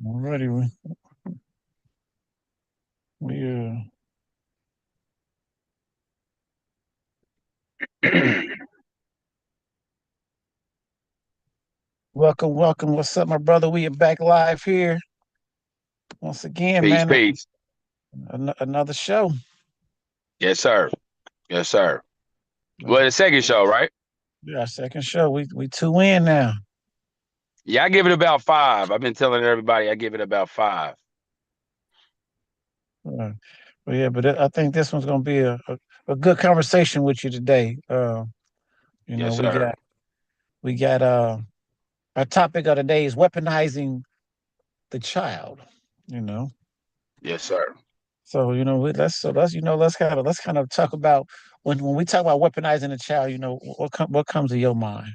Alrighty, we welcome. What's up, my brother? We are back live here once again, Peace, man. peace. Another show. Yes, sir. Yes, sir. Well, Uh, the second show, right? yeah, our second show. We two in now. Yeah, I give it about five. I've been telling everybody I give it about five. Uh, but yeah, I think this one's gonna be a good conversation with you today. You know, Yes, we sir. got we got our topic of the day is weaponizing the child. You know, Yes, sir. so let's kind of talk about when we talk about weaponizing the child. What comes to your mind?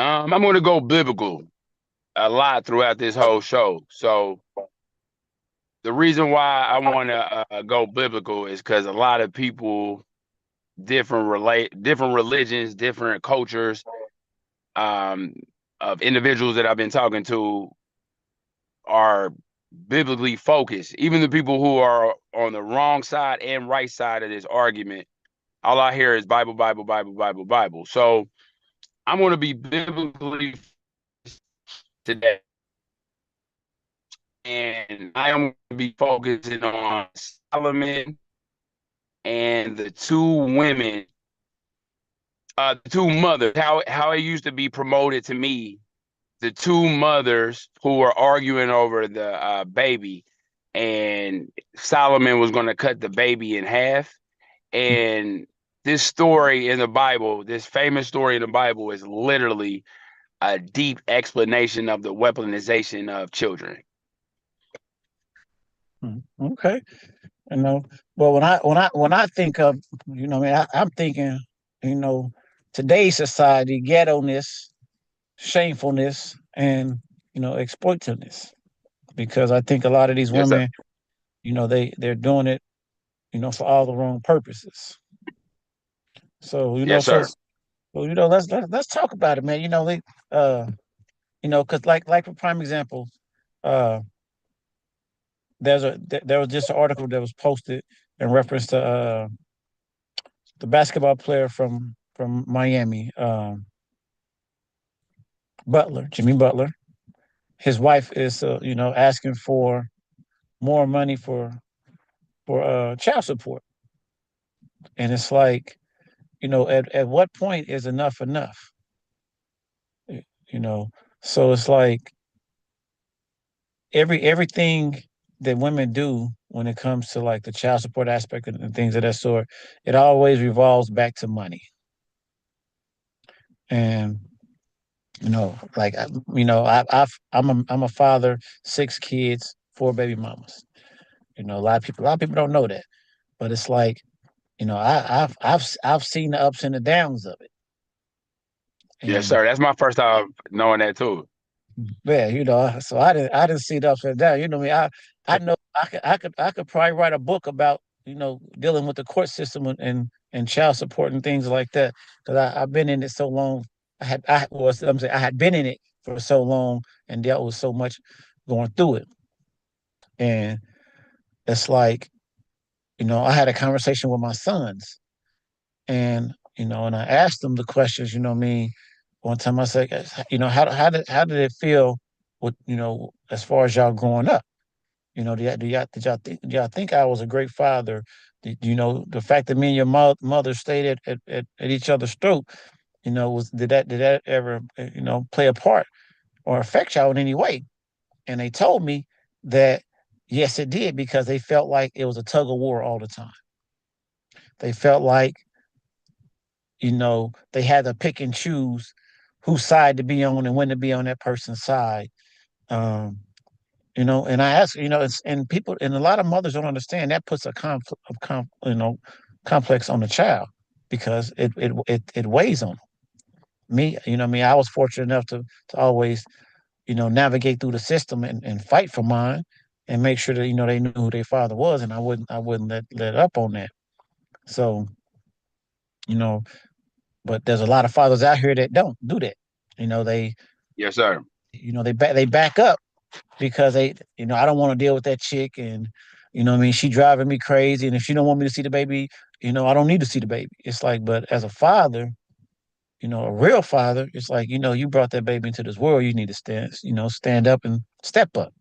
I'm going to go biblical a lot throughout this whole show. So the reason why I want to go biblical is because a lot of people, different religions, different cultures, um, of individuals that I've been talking to are biblically focused. Even the people who are on the wrong side and right side of this argument, all I hear is Bible, Bible, Bible, Bible, Bible. So I'm going to be biblically today, and I am going to be focusing on Solomon and the two women, the two mothers. How it used to be promoted to me, the two mothers who were arguing over the baby, and Solomon was going to cut the baby in half. And this story in the Bible, this famous story in the Bible, is literally a deep explanation of the weaponization of children. Okay. You know, well, when I think of, I'm thinking, you know, today's society, ghetto-ness, shamefulness, and exploitiveness. Because I think a lot of these Yes, sir. women, they're doing it, for all the wrong purposes. So Yes, sir. let's talk about it, man. Uh, because like for prime example, uh, there was just an article that was posted in reference to the basketball player from Miami, Butler, Jimmy Butler. His wife is, asking for more money for child support, and it's like, at what point is enough enough? You know, so it's like everything that women do when it comes to like the child support aspect and things of that sort, it always revolves back to money. And like I'm a father, 6 kids, 4 baby mamas. A lot of people don't know that, but it's like I've seen the ups and the downs of it, Yes, and sir. That's my first time knowing that too. yeah, so I didn't see the ups and downs. I know I could probably write a book about dealing with the court system and child support and things like that because I've been in it so long. I'm saying I had been in it for so long and dealt with so much going through it, and it's like I had a conversation with my sons, and I asked them the questions. You know what I mean? One time I said, how did it feel with as far as y'all growing up? Did y'all think I was a great father? The fact that me and your mother stayed at each other's throat, did that ever play a part or affect y'all in any way? And they told me that yes, it did because they felt like it was a tug of war all the time. They felt like they had to pick and choose whose side to be on and when to be on that person's side. Um, and I ask, and people, and a lot of mothers don't understand that puts a complex on the child because it weighs on them. Me, me, I was fortunate enough to always, navigate through the system and fight for mine and make sure that, they knew who their father was and I wouldn't let up on that. So, you know, but there's a lot of fathers out here that don't do that. They Yes, sir. they back up because I don't want to deal with that chick, and what I mean, she driving me crazy, and if she don't want me to see the baby, I don't need to see the baby. It's like, but as a father, a real father, it's like, you brought that baby into this world, you need to stand up and step up.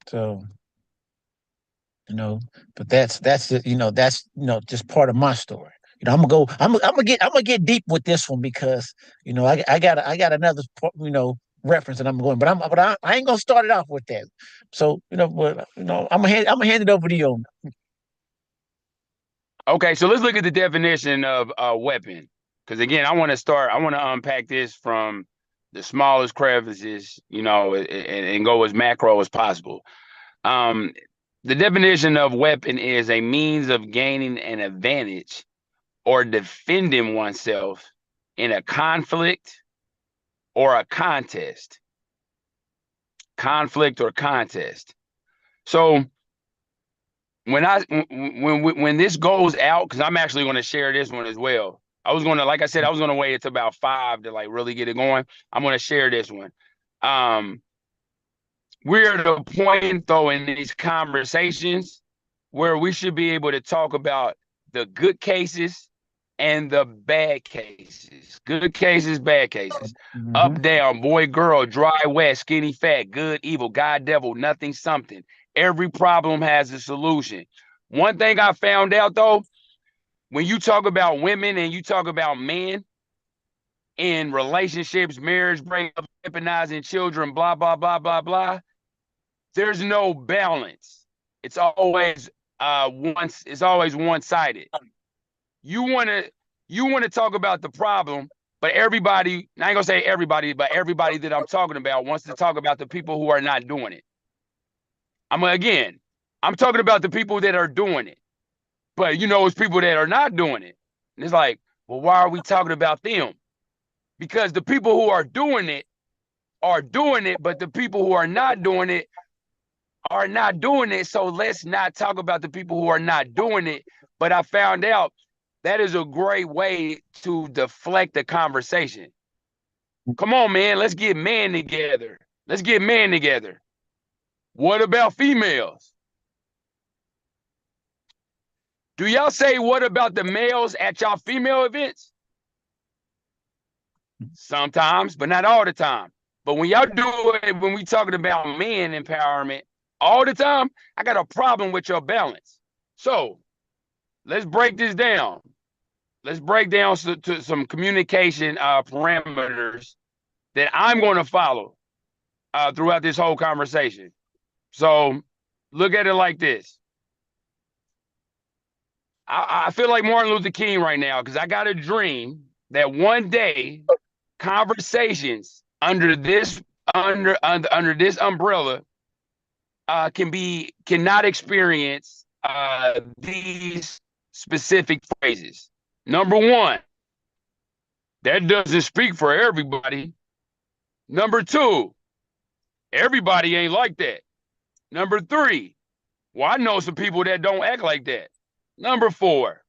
So, you know, but that's just part of my story. I'm gonna get deep with this one because I got another reference that I'm going, but I ain't gonna start it off with that. So but I'm gonna hand it over to you. Okay, so let's look at the definition of a weapon. Because again, I want to unpack this from the smallest crevices, and go as macro as possible. Um, the definition of weapon is a means of gaining an advantage or defending oneself in a conflict or a contest. Conflict or contest. So when this goes out, because I'm actually going to share this one as well. Like I said, I was going to wait until about 5 to like really get it going. I'm going to share this one. Um, we're at a point though in these conversations where we should be able to talk about the good cases and the bad cases. Good cases, bad cases. Mm-hmm. Up, down, boy, girl, dry, wet, skinny, fat, good, evil, God, devil, nothing, something. Every problem has a solution. One thing I found out though, when you talk about women and you talk about men in relationships, marriage breakup, weaponizing children, blah, blah, blah, blah, blah, there's no balance. It's always it's always one-sided. You want to talk about the problem, but everybody, I ain't gonna say everybody, but everybody that I'm talking about wants to talk about the people who are not doing it. I'm talking about the people that are doing it, but it's people that are not doing it. And it's like, well, why are we talking about them? Because the people who are doing it, but the people who are not doing it are not doing it. So let's not talk about the people who are not doing it. But I found out that is a great way to deflect the conversation. Come on, man, let's get men together. Let's get men together. What about females? Do y'all say what about the males at y'all female events? Sometimes, but not all the time. But when y'all do it, when we talking about men empowerment all the time, I got a problem with your balance. So let's break this down. Let's break down to some communication parameters that I'm going to follow throughout this whole conversation. So look at it like this. I feel like Martin Luther King right now because I got a dream that one day conversations under this umbrella cannot experience these specific phrases. Number one, that doesn't speak for everybody. Number two, everybody ain't like that. Number three, well, I know some people that don't act like that. Number four,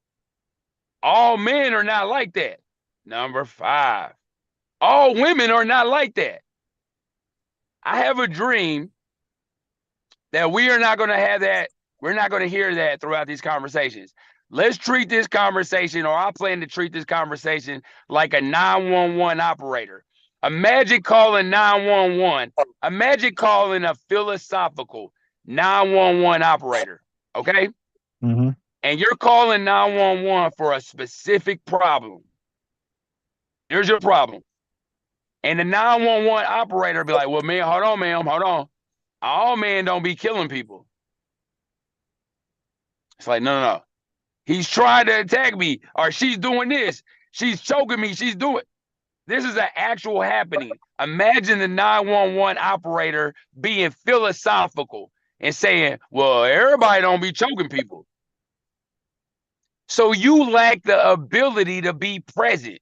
all men are not like that. Number five, all women are not like that. I have a dream that we are not going to have that. We're not going to hear that throughout these conversations. Let's treat this conversation, or I plan to treat this conversation like a 911 operator. Imagine calling 911. Imagine calling a philosophical 911 operator, okay? Mm-hmm. And you're calling 911 for a specific problem. Here's your problem. And the 911 operator be like, well, man, hold on, ma'am, hold on. All men don't be killing people. It's like, no. He's trying to attack me, or she's doing this. She's choking me. She's doing. This is an actual happening. Imagine the 911 operator being philosophical and saying, well, everybody don't be choking people. So you lack the ability to be present.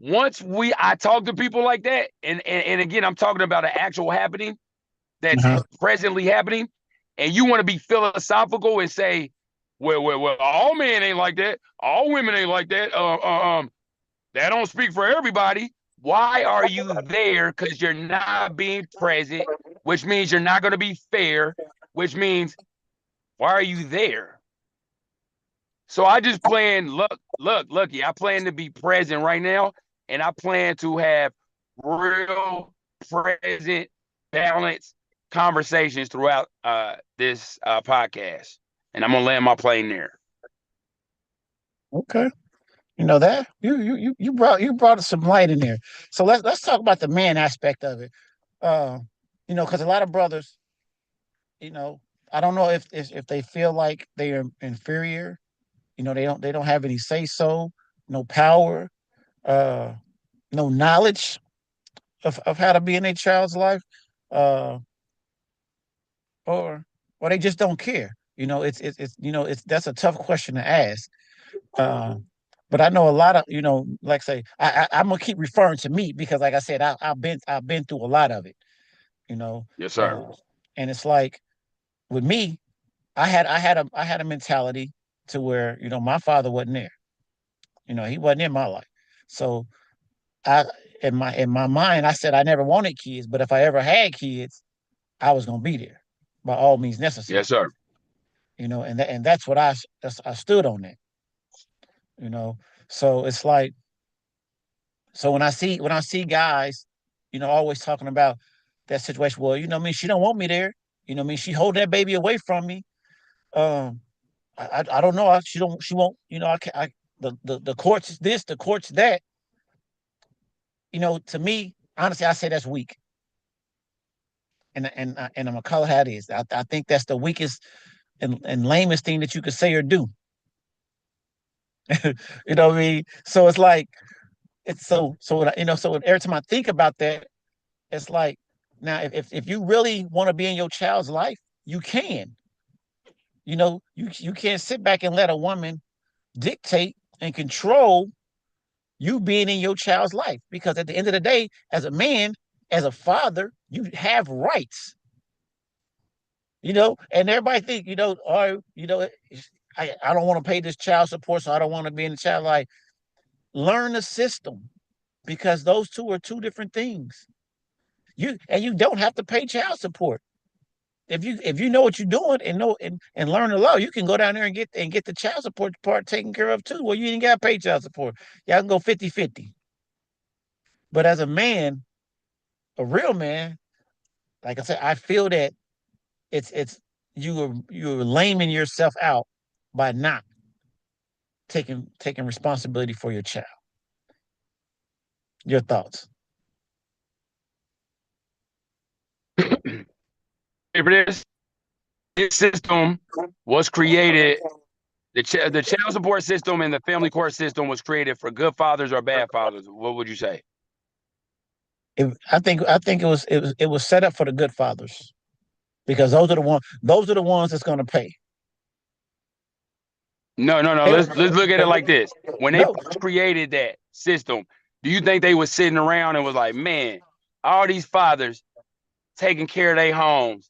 I talk to people like that, and again, I'm talking about an actual happening that's Uh-huh. presently happening, and you want to be philosophical and say, well, all men ain't like that, all women ain't like that. That don't speak for everybody. Why are you there? Because you're not being present, which means you're not going to be fair, which means why are you there? So I just plan, looky, I plan to be present right now, and I plan to have real present, balanced conversations throughout this podcast. And I'm gonna land my plane there. Okay. You know that you brought some light in there. So let's talk about the man aspect of it. Uh, because a lot of brothers, you know, I don't know if they feel like they are inferior. They don't have any say so, no power, uh, no knowledge of how to be in a child's life, uh, or they just don't care. It's that's a tough question to ask. Uh, but I know a lot of like say I'm gonna keep referring to me because like I said I've been through a lot of it. You know, Yes, sir. uh, and it's like with me, I had a mentality to where my father wasn't there. He wasn't in my life, so I in my mind I said I never wanted kids, but if I ever had kids, I was gonna be there by all means necessary. Yes, sir. And that's what I stood on that. You know, so it's like so when I see guys, always talking about that situation. Well, I mean, she don't want me there. I mean, she hold that baby away from me. Um, I don't know. She won't. I can't. The courts this, the courts that. To me, honestly, I say that's weak, and I'm gonna call it how it is. I think that's the weakest and lamest thing that you could say or do. You know what I mean? So it's like it's so when so every time I think about that, it's like now if you really want to be in your child's life, you can. You can't sit back and let a woman dictate and control you being in your child's life because at the end of the day, as a man, as a father, you have rights. And everybody think oh I don't want to pay this child support, so I don't want to be in the child life. Learn the system because those two are two different things. You don't have to pay child support. If you know what you're doing and know and learn the law, you can go down there and get the child support part taken care of too. Well, you ain't got to pay child support. Y'all can go 50-50. But as a man, a real man, like I said, I feel that it's you're laming yourself out by not taking responsibility for your child. Your thoughts? For this system was created. The child support system and the family court system was created for good fathers or bad fathers. What would you say? I think it was set up for the good fathers because those are the ones that's going to pay. No, no, no. They Let's look at it like this. When they no, first created that system, do you think they was sitting around and was like, man, all these fathers taking care of their homes,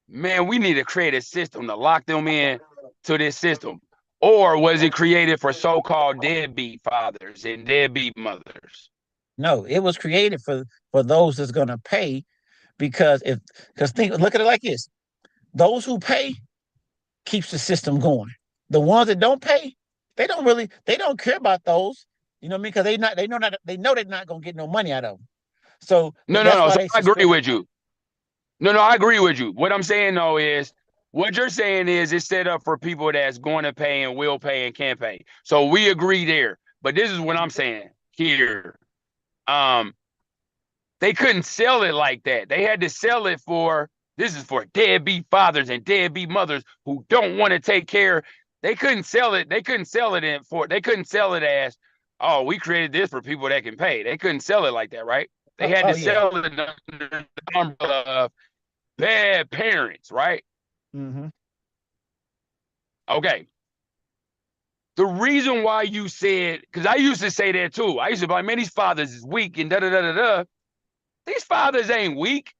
man, we need to create a system to lock them in to this system? Or was it created for so-called deadbeat fathers and deadbeat mothers? no, it was created for those that's going to pay because look at it like this: those who pay keeps the system going. The ones that don't pay, they don't care about those. You know what I mean? Because they know they're not going to get no money out of them. So No, no, that's no. why So they I agree suspend. with you. No, no, I agree with you. What I'm saying though is what you're saying is it's set up for people that's going to pay and will pay and can pay. So we agree there. But this is what I'm saying here. Um, they couldn't sell it like that. They had to sell it for this is for deadbeat fathers and deadbeat mothers who don't want to take care. They couldn't sell it. They couldn't sell it as, oh, we created this for people that can pay. They couldn't sell it like that, right? They Oh, had oh to yeah. sell it under the umbrella of bad parents, right? Mm-hmm. Okay. The reason why you said, because I used to say that too. I used to be like, man, these fathers is weak and da da da da da. These fathers ain't weak.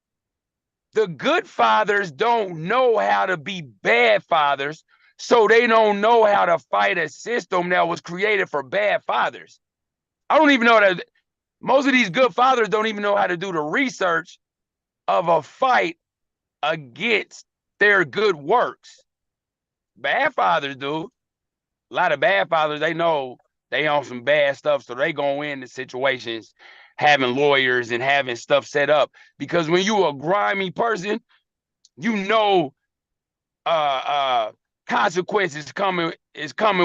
The good fathers don't know how to be bad fathers, so they don't know how to fight a system that was created for bad fathers. I don't even know that. Most of these good fathers don't even know how to do the research of a fight against their good works. Bad fathers do. A lot of bad fathers, they know they on some bad stuff, so they go into situations having lawyers and having stuff set up. Because when you a grimy person, you know consequences coming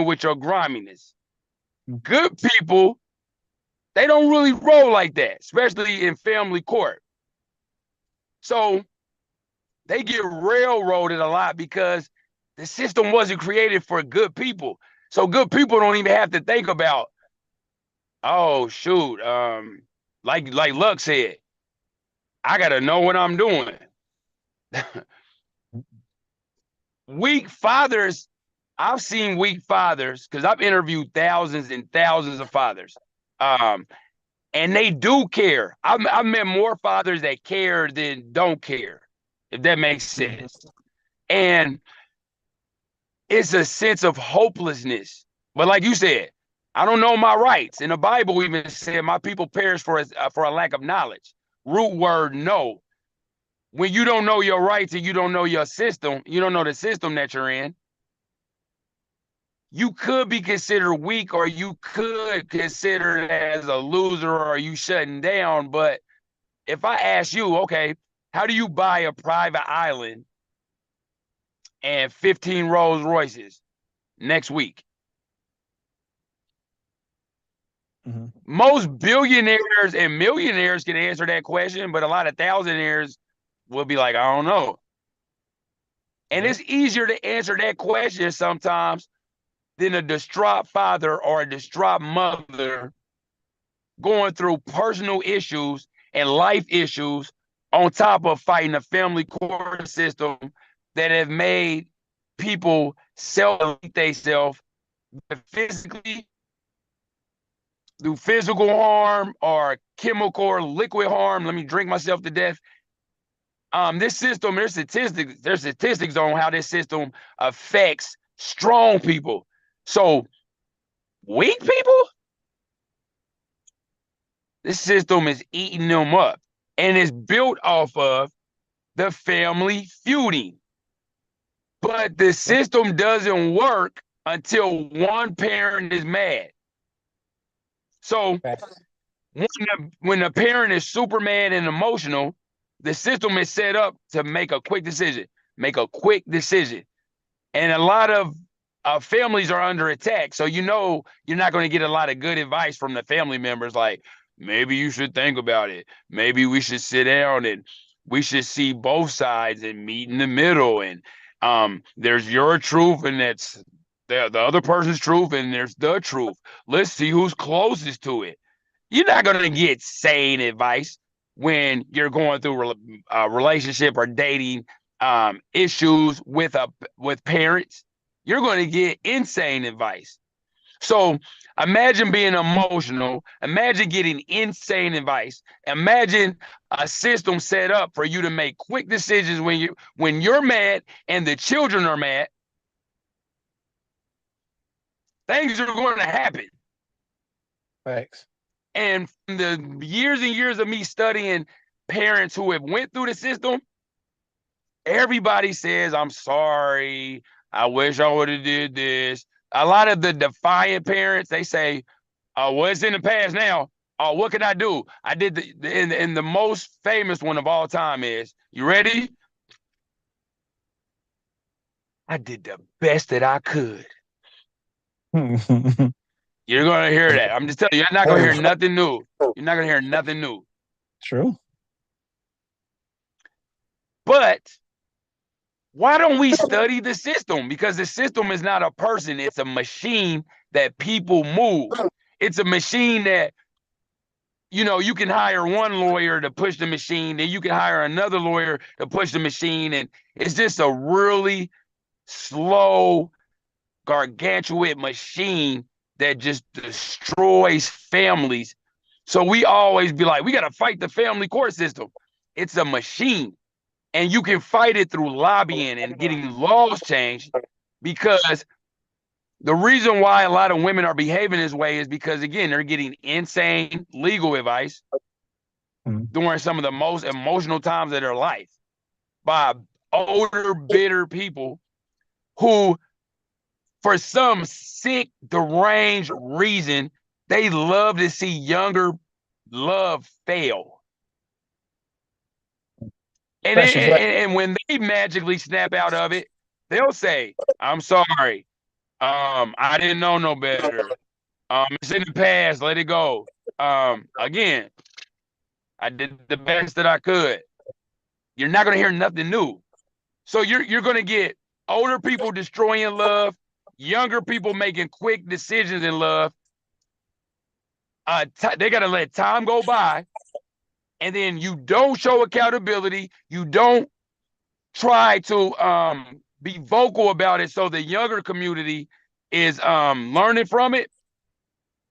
with your griminess. Good people, they don't really roll like that, especially in family court. So they get railroaded a lot because the system wasn't created for good people. So good people don't even have to think about, oh shoot, like Luck said, I gotta know what I'm doing. Weak fathers, I've seen weak fathers because I've interviewed thousands and thousands of fathers. Um, and they do care. I've met more fathers that care than don't care, if that makes Mhm. sense. And it's a sense of hopelessness. But like you said, I don't know my rights. And the Bible even said, "My people perish for a lack of knowledge." Root word no. When you don't know your rights and you don't know your system, you don't know the system that you're in, you could be considered weak, or you could consider it as a loser, or you shutting down. But if I ask you, okay, how do you buy a private island and 15 Rolls Royces next week? Mhm. Most billionaires and millionaires can answer that question, but a lot of thousandaires will be like, I don't know. And Yep. it's easier to answer that question sometimes than a distraught father or a distraught mother going through personal issues and life issues on top of fighting a family court system that have made people self themselves physically, do physical harm or chemical or liquid harm. Let me drink myself to death. This system, there's statistics on how this system affects strong people. So weak people, this system is eating them up. And it's built off of the family feuding. But the Yep. system doesn't work until one parent is mad. So Facts. when the parent is super mad and emotional, the system is set up to make a quick decision. Make a quick decision. And a lot of families are under attack. So you know you're not going to get a lot of good advice from the family members. Like, maybe you should think about it. Maybe we should sit down and we should see both sides and meet in the middle. And there's your truth, and that's the other person's truth, and there's the truth. Let's see who's closest to it. You're not going to get sane advice when you're going through a relationship or dating issues with parents. You're going to get insane advice. So imagine being emotional. Imagine getting insane advice. Imagine a system set up for you to make quick decisions when you're mad and the children are mad. Things are going to happen. Facts. And from the years and years of me studying parents who have went through the system, everybody says, I'm sorry. I wish I would have did this. A lot of the defiant parents, they say, oh, well, it's in the past now. Oh, what can I do? I did the most famous one of all time is, you ready? I did the best that I could. You're gonna hear that. I'm just telling you, you're not gonna hear nothing new. You're not gonna hear nothing new. True. But why don't we study the system? Because the system is not a person, it's a machine that people move. It's a machine that, you can hire one lawyer to push the machine, then you can hire another lawyer to push the machine. And it's just a really slow, gargantuan machine that just destroys families. So we always be like, we got to fight the family court system. It's a machine. And you can fight it through lobbying and getting laws changed because The reason why a lot of women are behaving this way is because, again, they're getting insane legal advice Mm. during some of the most emotional times of their life by older, bitter people who, for some sick, deranged reason, they love to see younger love fail. Questions like, And when they magically snap out of it, they'll say, "I'm sorry. I didn't know no better. It's in the past. Let it go. Again, I did the best that I could." You're not gonna hear nothing new. So you're gonna get older people destroying love, younger people making quick decisions in love. They gotta let time go by, and then you don't show accountability. You don't try to be vocal about it, so the younger community is learning from it.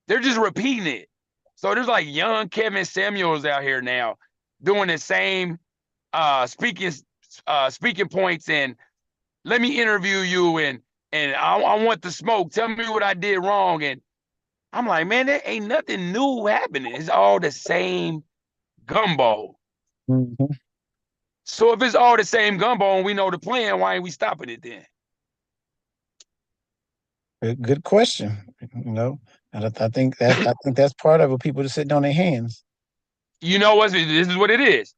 They're just repeating it. So there's like young Kevin Samuels out here now doing the same speaking speaking points, and let me interview you, and I want the smoke. Tell me what I did wrong. And I'm like, man, there ain't nothing new happening. It's all the same gumbo. mhm. So if it's all the same gumbo and we know the plan, why ain't we stopping it then? Good question. You know, and I think that's part of it. People just sitting on their hands. You know what? This is what it is.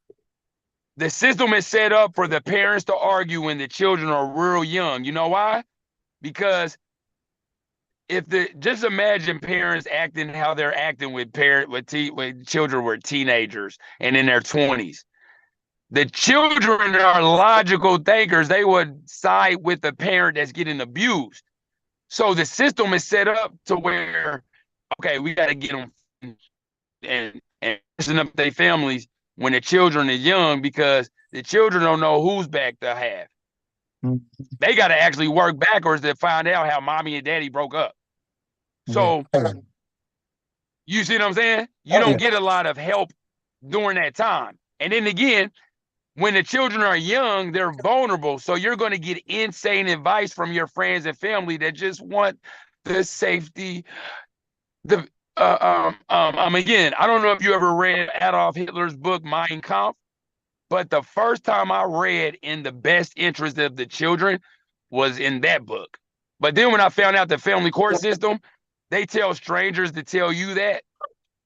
The system is set up for the parents to argue when the children are real young. You know why? Because if the just imagine parents acting how they're acting with when children were teenagers and in their 20s. The children are logical thinkers. They would side with the parent that's getting abused. So the system is set up to where, okay, we got to get them and messing up their families when the children are young, because the children don't know whose back to have. Mm. They got to actually work backwards to find out how mommy and daddy broke up. Yeah. So you see what I'm saying? You Yeah. don't get a lot of help during that time. And then again, when the children are young, they're vulnerable. So you're going to get insane advice from your friends and family that just want the safety. The again, I don't know if you ever read Adolf Hitler's book Mein Kampf, but the first time I read in the best interest of the children was in that book. But then when I found out the family court system, they tell strangers to tell you that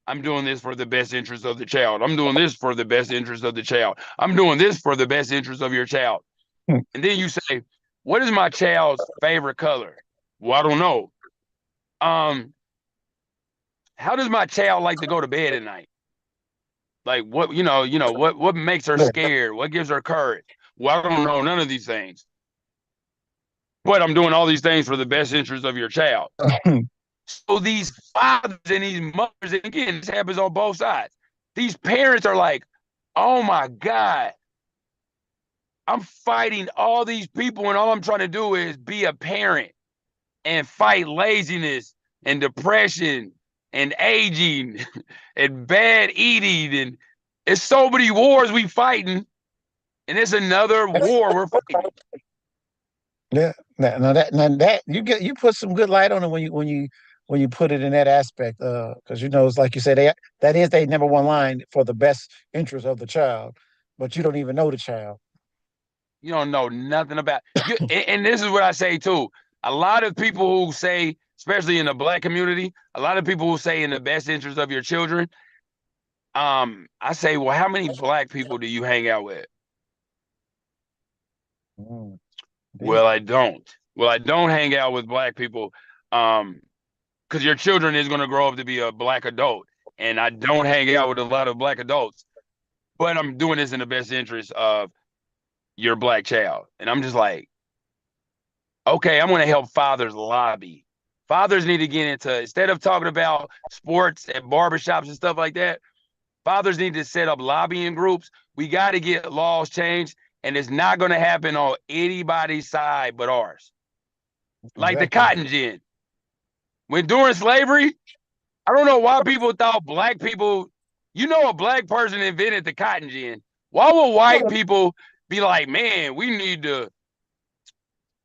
I'm doing this for the best interest of the child. I'm doing this for the best interest of the child. I'm doing this for the best interest of your child. Hmm. And then you say, what is my child's favorite color? Well, I don't know. Um, how does my child like to go to bed at night? Like what, what makes her scared? What gives her courage? Well, I don't know none of these things. But I'm doing all these things for the best interest of your child. So these fathers and these mothers, and again, this happens on both sides. These parents are like, oh my God, I'm fighting all these people, and all I'm trying to do is be a parent and fight laziness and depression and aging and bad eating. And it's so many wars we fighting, and it's another war we're fighting. Yeah. Now that you put some good light on it when you put it in that aspect. Because you know it's like you said, that is their number one line for the best interest of the child, but you don't even know the child. You don't know nothing about you. And this is what I say too. A lot of people who say, especially in the black community, a lot of people who say in the best interest of your children, I say, well, how many black people do you hang out with? Mm, Well, deep. I don't. Well, I don't hang out with black people, because your children is going to grow up to be a black adult, and I don't hang out with a lot of black adults. But I'm doing this in the best interest of your black child, and I'm just like, okay, I'm going to help fathers lobby. Fathers need to get into, instead of talking about sports at barbershops and stuff like that, fathers need to set up lobbying groups. We got to get laws changed, and it's not going to happen on anybody's side but ours. Like the Exactly. cotton gin. When during slavery, I don't know why people thought black people, a black person invented the cotton gin. Why would white people be like, man, we need to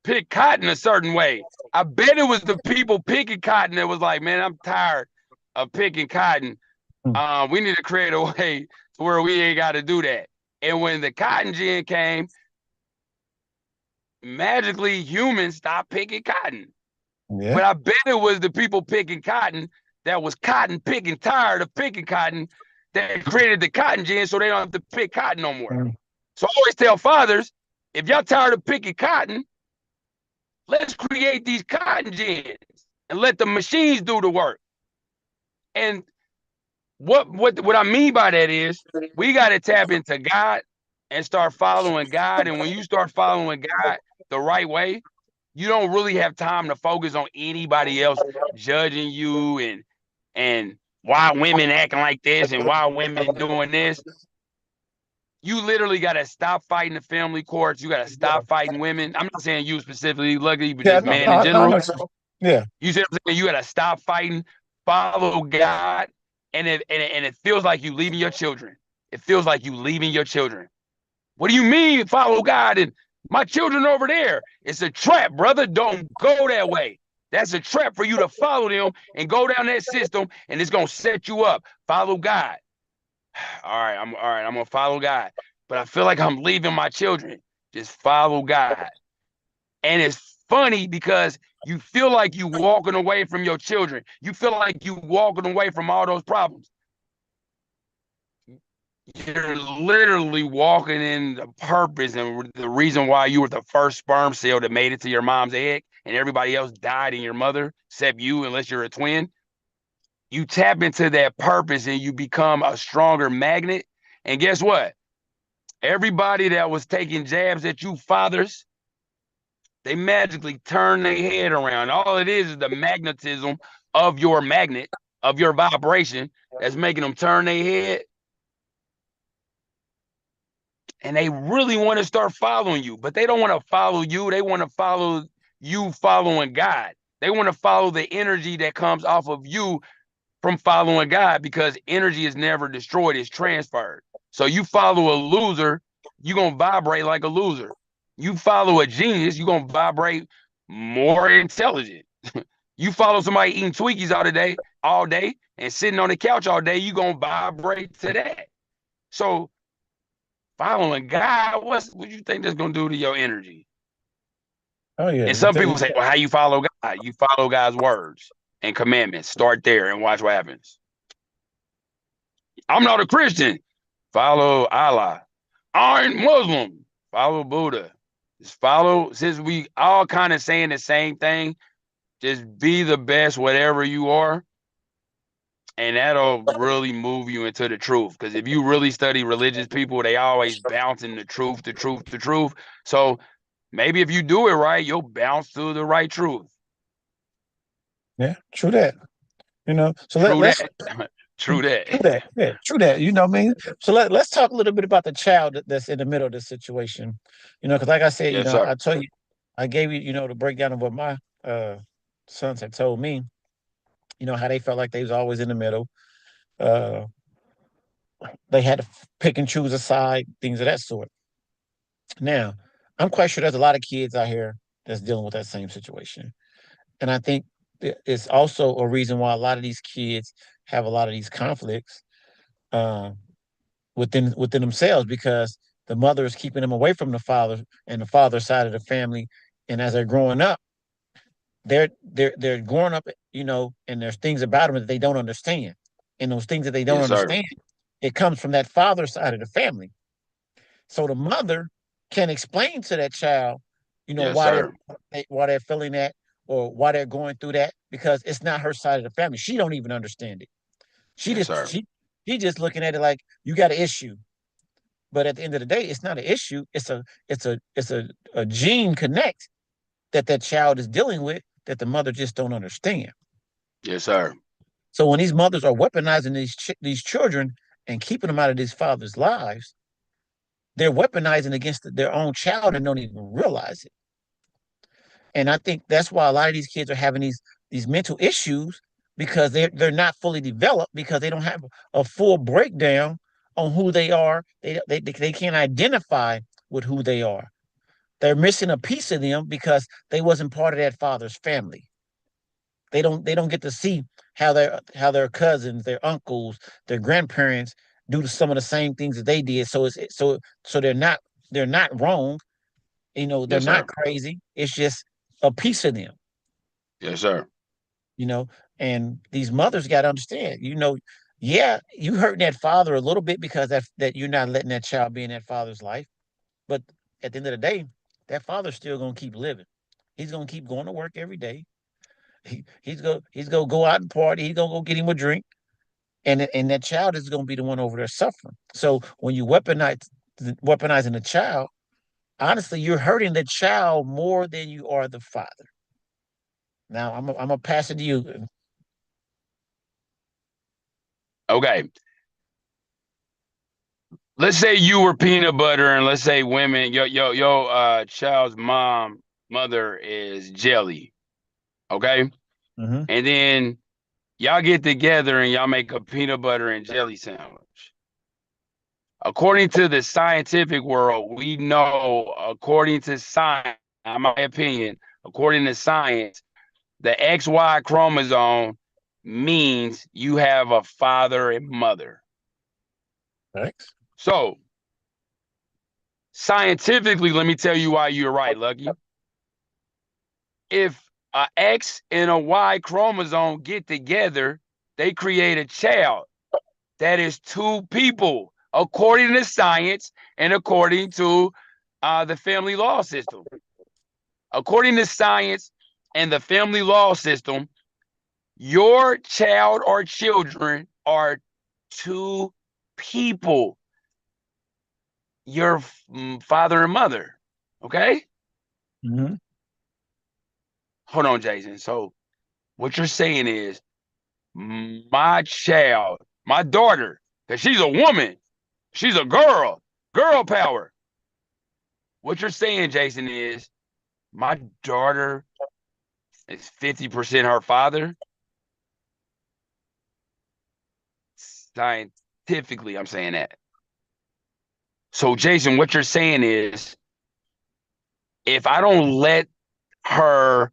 pick cotton a certain way. I bet it was the people picking cotton that was like, man, I'm tired of picking cotton. Mm. We need to create a way to where we ain't got to do that. And when the cotton gin came, magically humans stopped picking cotton. Yeah. But I bet it was the people picking cotton that was cotton picking, tired of picking cotton, that created the cotton gin so they don't have to pick cotton no more. Mm. So I always tell fathers, if y'all tired of picking cotton, let's create these cotton gins and let the machines do the work. And what I mean by that is we got to tap into God and start following God. And when you start following God the right way, you don't really have time to focus on anybody else judging you and why women acting like this and why women doing this. You literally got to stop fighting the family courts. You got to stop fighting women. I'm not saying you specifically, luckily, but Yeah, just no, man in no, no, general. no. Yeah. You see what I'm saying? You got to stop fighting, follow God, and it feels like you leaving your children. It feels like you leaving your children. What do you mean follow God and my children over there? It's a trap, brother. Don't go that way. That's a trap for you to follow them and go down that system, and it's gonna set you up. Follow God. All right. I'm gonna follow God, but I feel like I'm leaving my children. Just follow God, and it's funny because you feel like you walking away from your children. You feel like you walking away from all those problems. You're literally walking in the purpose and the reason why you were the first sperm cell that made it to your mom's egg and everybody else died in your mother, except you, unless you're a twin. You tap into that purpose and you become a stronger magnet. And guess what? Everybody that was taking jabs at you fathers, they magically turn their head around. All it is the magnetism of your magnet, of your vibration, that's making them turn their head, and they really want to start following you, but they don't want to follow you. They want to follow you following God. They want to follow the energy that comes off of you from following God, because energy is never destroyed, it's transferred. So you follow a loser, you're going to vibrate like a loser. You follow a genius, you're going to vibrate more intelligent. You follow somebody eating Twinkies all day and sitting on the couch all day, you're going to vibrate to that. So following God, what you think that's gonna do to your energy? Oh yeah. And some people say, well, how you follow God? You follow God's words and commandments. Start there and watch what happens. I'm not a Christian. Follow Allah. I ain't Muslim. Follow Buddha. Just follow, since we all kind of saying the same thing, just be the best, whatever you are. And that'll really move you into the truth. Because if you really study religious people, they always bouncing the truth, the truth, the truth. So maybe if you do it right, you'll bounce to the right truth. Yeah, true that. So True let's that. True that. true that. Yeah, true that. You know what I mean? So let's talk a little bit about the child that's in the middle of this situation. Because like I said, Yes, sir. I told you, I gave you, the breakdown of what my uh sons had told me, how they felt like they was always in the middle. Uh they had to pick and choose a side, things of that sort. Now, I'm quite sure there's a lot of kids out here that's dealing with that same situation. And I think it's also a reason why a lot of these kids have a lot of these conflicts uh, within themselves, because the mother is keeping them away from the father and the father side of the family. And as they're growing up, they're growing up, and there's things about them that they don't understand. And those things that they don't Yes, sir. understand, it comes from that father side of the family. So the mother can explain to that child, Yes, sir. why they're feeling that, or why they're going through that, because it's not her side of the family. She don't even understand it. She Yes, just sir. she just looking at it like you got an issue. But at the end of the day, it's not an issue. It's a gene connect that child is dealing with that the mother just don't understand. Yes, sir. So when these mothers are weaponizing these children and keeping them out of these fathers' lives, they're weaponizing against their own child and don't even realize it. And I think that's why a lot of these kids are having these mental issues, because they're not fully developed, because they don't have a full breakdown on who they are. They can't identify with who they are. they're missing a piece of them because they wasn't part of that father's family. They don't get to see how their cousins, their uncles, their grandparents do some of the same things that they did. So they're not wrong. They're Yes, not sir. crazy. It's just a piece of them. Yes, sir. you know, and these mothers got to understand, yeah, you hurting that father a little bit because that you're not letting that child be in that father's life. But at the end of the day, that father's still gonna keep living. He's gonna keep going to work every day. He's gonna go out and party. He's gonna go get him a drink, and that child is gonna be the one over there suffering. So when you weaponizing the child, honestly, you're hurting the child more than you are the father. Now I'm gonna pass it to you. Okay. Let's say you were peanut butter, and let's say women, your child's mother is jelly. Okay. Mm-hmm. And then y'all get together and y'all make a peanut butter and jelly sandwich. According to the scientific world, we know, according to science, in my opinion, according to science, the XY chromosome means you have a father and mother. Thanks. So, scientifically, let me tell you why you're right, Lucky. If a X and a Y chromosome get together, they create a child. That is two people, according to science and according to the family law system. According to science and the family law system, your child or children are two people, your father and mother. Okay? Mm-hmm. Hold on, Jason. So, what you're saying is my child, my daughter, because she's a woman, she's a girl power. What you're saying, Jason, is my daughter is 50% her father. Scientifically, I'm saying that. So, Jason, what you're saying is if I don't let her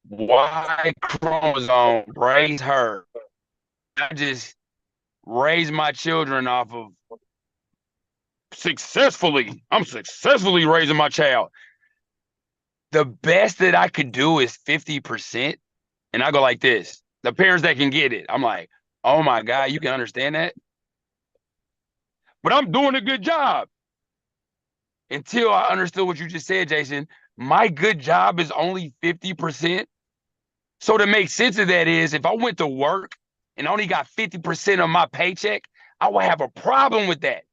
Y chromosome raise her, I just raise my children off of successfully. I'm successfully raising my child. The best that I could do is 50%. And I go like this. The parents that can get it, I'm like, oh my God, you can understand that? But I'm doing a good job. Until I understood what you just said, Jason, my good job is only 50%. So to make sense of that is if I went to work and only got 50% of my paycheck, I would have a problem with that.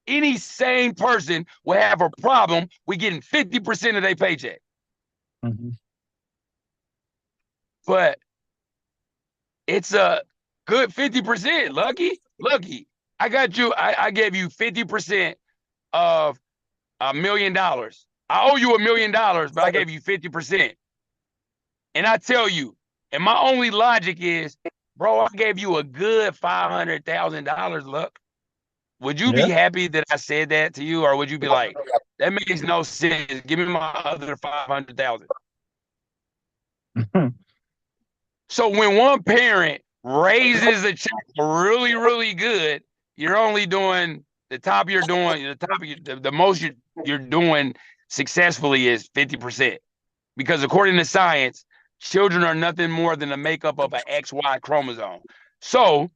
Any sane person would have a problem with getting 50% of their paycheck. Mm-hmm. But it's a good 50%. Lucky. I got you. I gave you 50% of $1 million. I owe you $1 million, but I gave you 50%. And I tell you, and my only logic is, bro, I gave you a good $500,000, Luck. Would you Yeah. be happy that I said that to you, or would you be like, that makes no sense? Give me my other 500,000. So when one parent raises a child really, really good, you're only doing the most you're doing successfully is 50%. Because according to science, children are nothing more than a makeup of an XY chromosome. So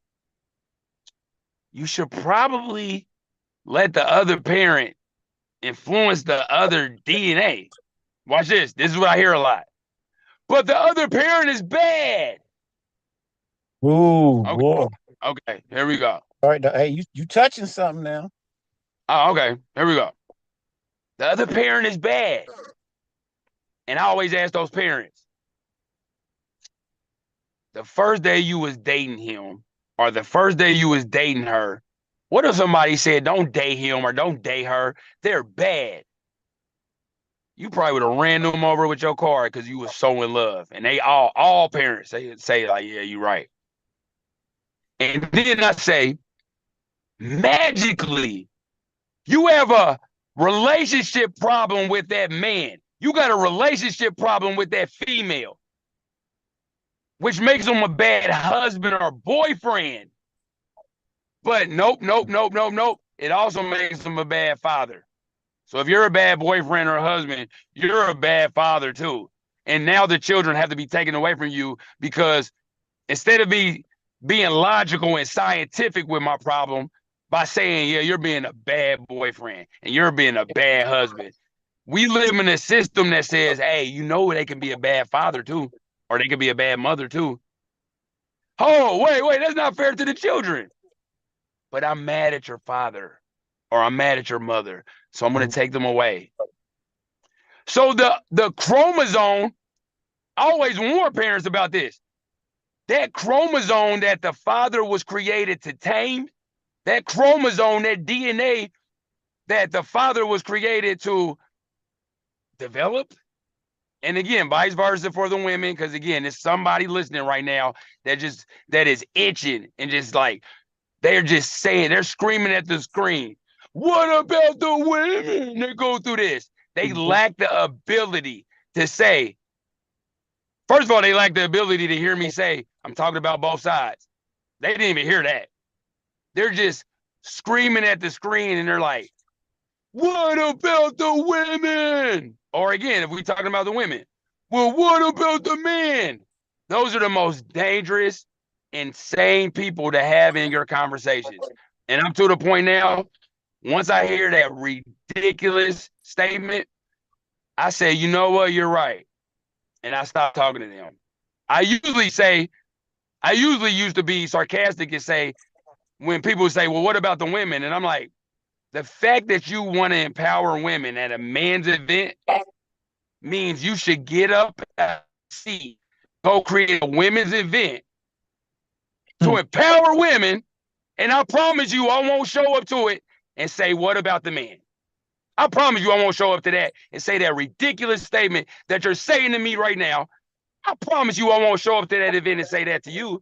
you should probably let the other parent influence the other DNA. Watch this. This is what I hear a lot. But the other parent is bad. Ooh, Okay. boy. Okay. Here we go. All right. Hey, you touching something now. Oh, okay. Here we go. The other parent is bad. And I always ask those parents, the first day you was dating him or the first day you was dating her, what if somebody said, don't date him or don't date her? They're bad. You probably would have ran them over with your car because you was so in love. And they all parents say like, yeah, you're right. And then I say, magically, you have a relationship problem with that man. You got a relationship problem with that female, which makes them a bad husband or boyfriend. But nope, nope, nope, nope, nope. It also makes them a bad father. So if you're a bad boyfriend or husband, you're a bad father too. And now the children have to be taken away from you because instead of being logical and scientific with my problem by saying, yeah, you're being a bad boyfriend and you're being a bad husband. We live in a system that says, hey, you know they can be a bad father too, or they can be a bad mother too. Oh, wait, that's not fair to the children. But I'm mad at your father or I'm mad at your mother. So I'm going to take them away. So the chromosome, I always warn parents about this. That chromosome that the father was created to tame, that chromosome, that DNA that the father was created to develop. And again, vice versa for the women, because again, there's somebody listening right now that is itching and just like they're just saying, they're screaming at the screen. What about the women that go through this? They lack the ability to say, first of all, they lack the ability to hear me say, I'm talking about both sides. They didn't even hear that. They're just screaming at the screen and they're like, what about the women? Or again, if we're talking about the women, well, what about the men? Those are the most dangerous, insane people to have in your conversations. And I'm to the point now, once I hear that ridiculous statement, I say, you know what, you're right. And I stop talking to them. I usually say, I usually used to be sarcastic and say, when people say, well, what about the women? And I'm like, the fact that you want to empower women at a man's event means you should get up and see, go create a women's event to empower women. And I promise you, I won't show up to it and say, what about the man? I promise you, I won't show up to that and say that ridiculous statement that you're saying to me right now. I promise you, I won't show up to that event and say that to you.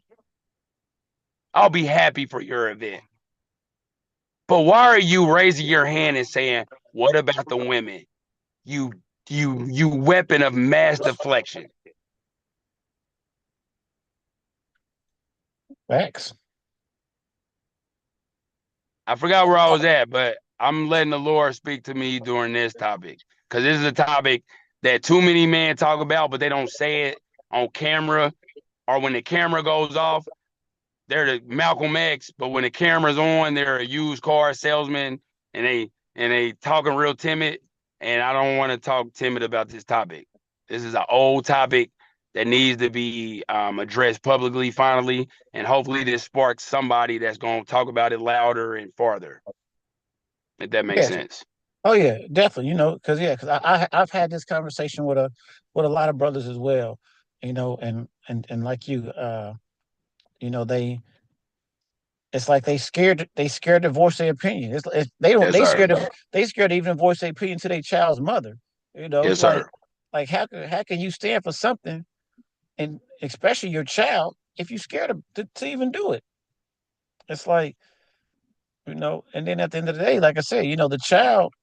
I'll be happy for your event. But why are you raising your hand and saying, what about the women? You you weapon of mass deflection. Facts. I forgot where I was at, but I'm letting the Lord speak to me during this topic because this is a topic that too many men talk about, but they don't say it on camera or when the camera goes off. They're the Malcolm X, but when the camera's on, they're a used car salesman and they talking real timid. And I don't want to talk timid about this topic. This is an old topic that needs to be addressed publicly finally, and hopefully this sparks somebody that's going to talk about it louder and farther. If that makes Yeah. sense. Oh yeah, definitely. Because I've had this conversation with a lot of brothers as well. And like you, they it's like they scared to voice their opinion. It's they don't Yes, sir. they scared to even voice their opinion to their child's mother. It's Yes, sir. like how can you stand for something, and especially your child, if you're scared to even do it? It's like, and then at the end of the day, like I said, the child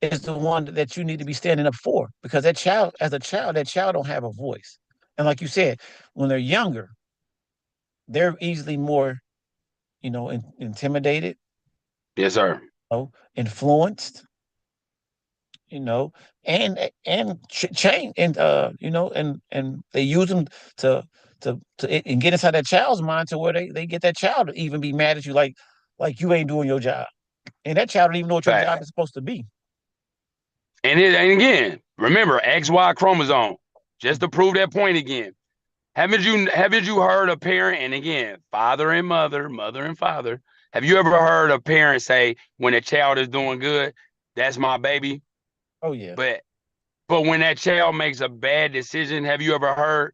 is the one that you need to be standing up for, because that child, as a child, that child don't have a voice. And like you said, when they're younger, they're easily more, intimidated, Yes, sir. influenced, you know, and change, and they use them to and get inside that child's mind to where they get that child to even be mad at you, like you ain't doing your job, and that child don't even know what your Fact. job is supposed to be. And again, remember XY chromosome. Just to prove that point again. Haven't you heard a parent, and again, father and mother, mother and father, have you ever heard a parent say when a child is doing good, that's my baby? Oh yeah, But but when that child makes a bad decision, have you ever heard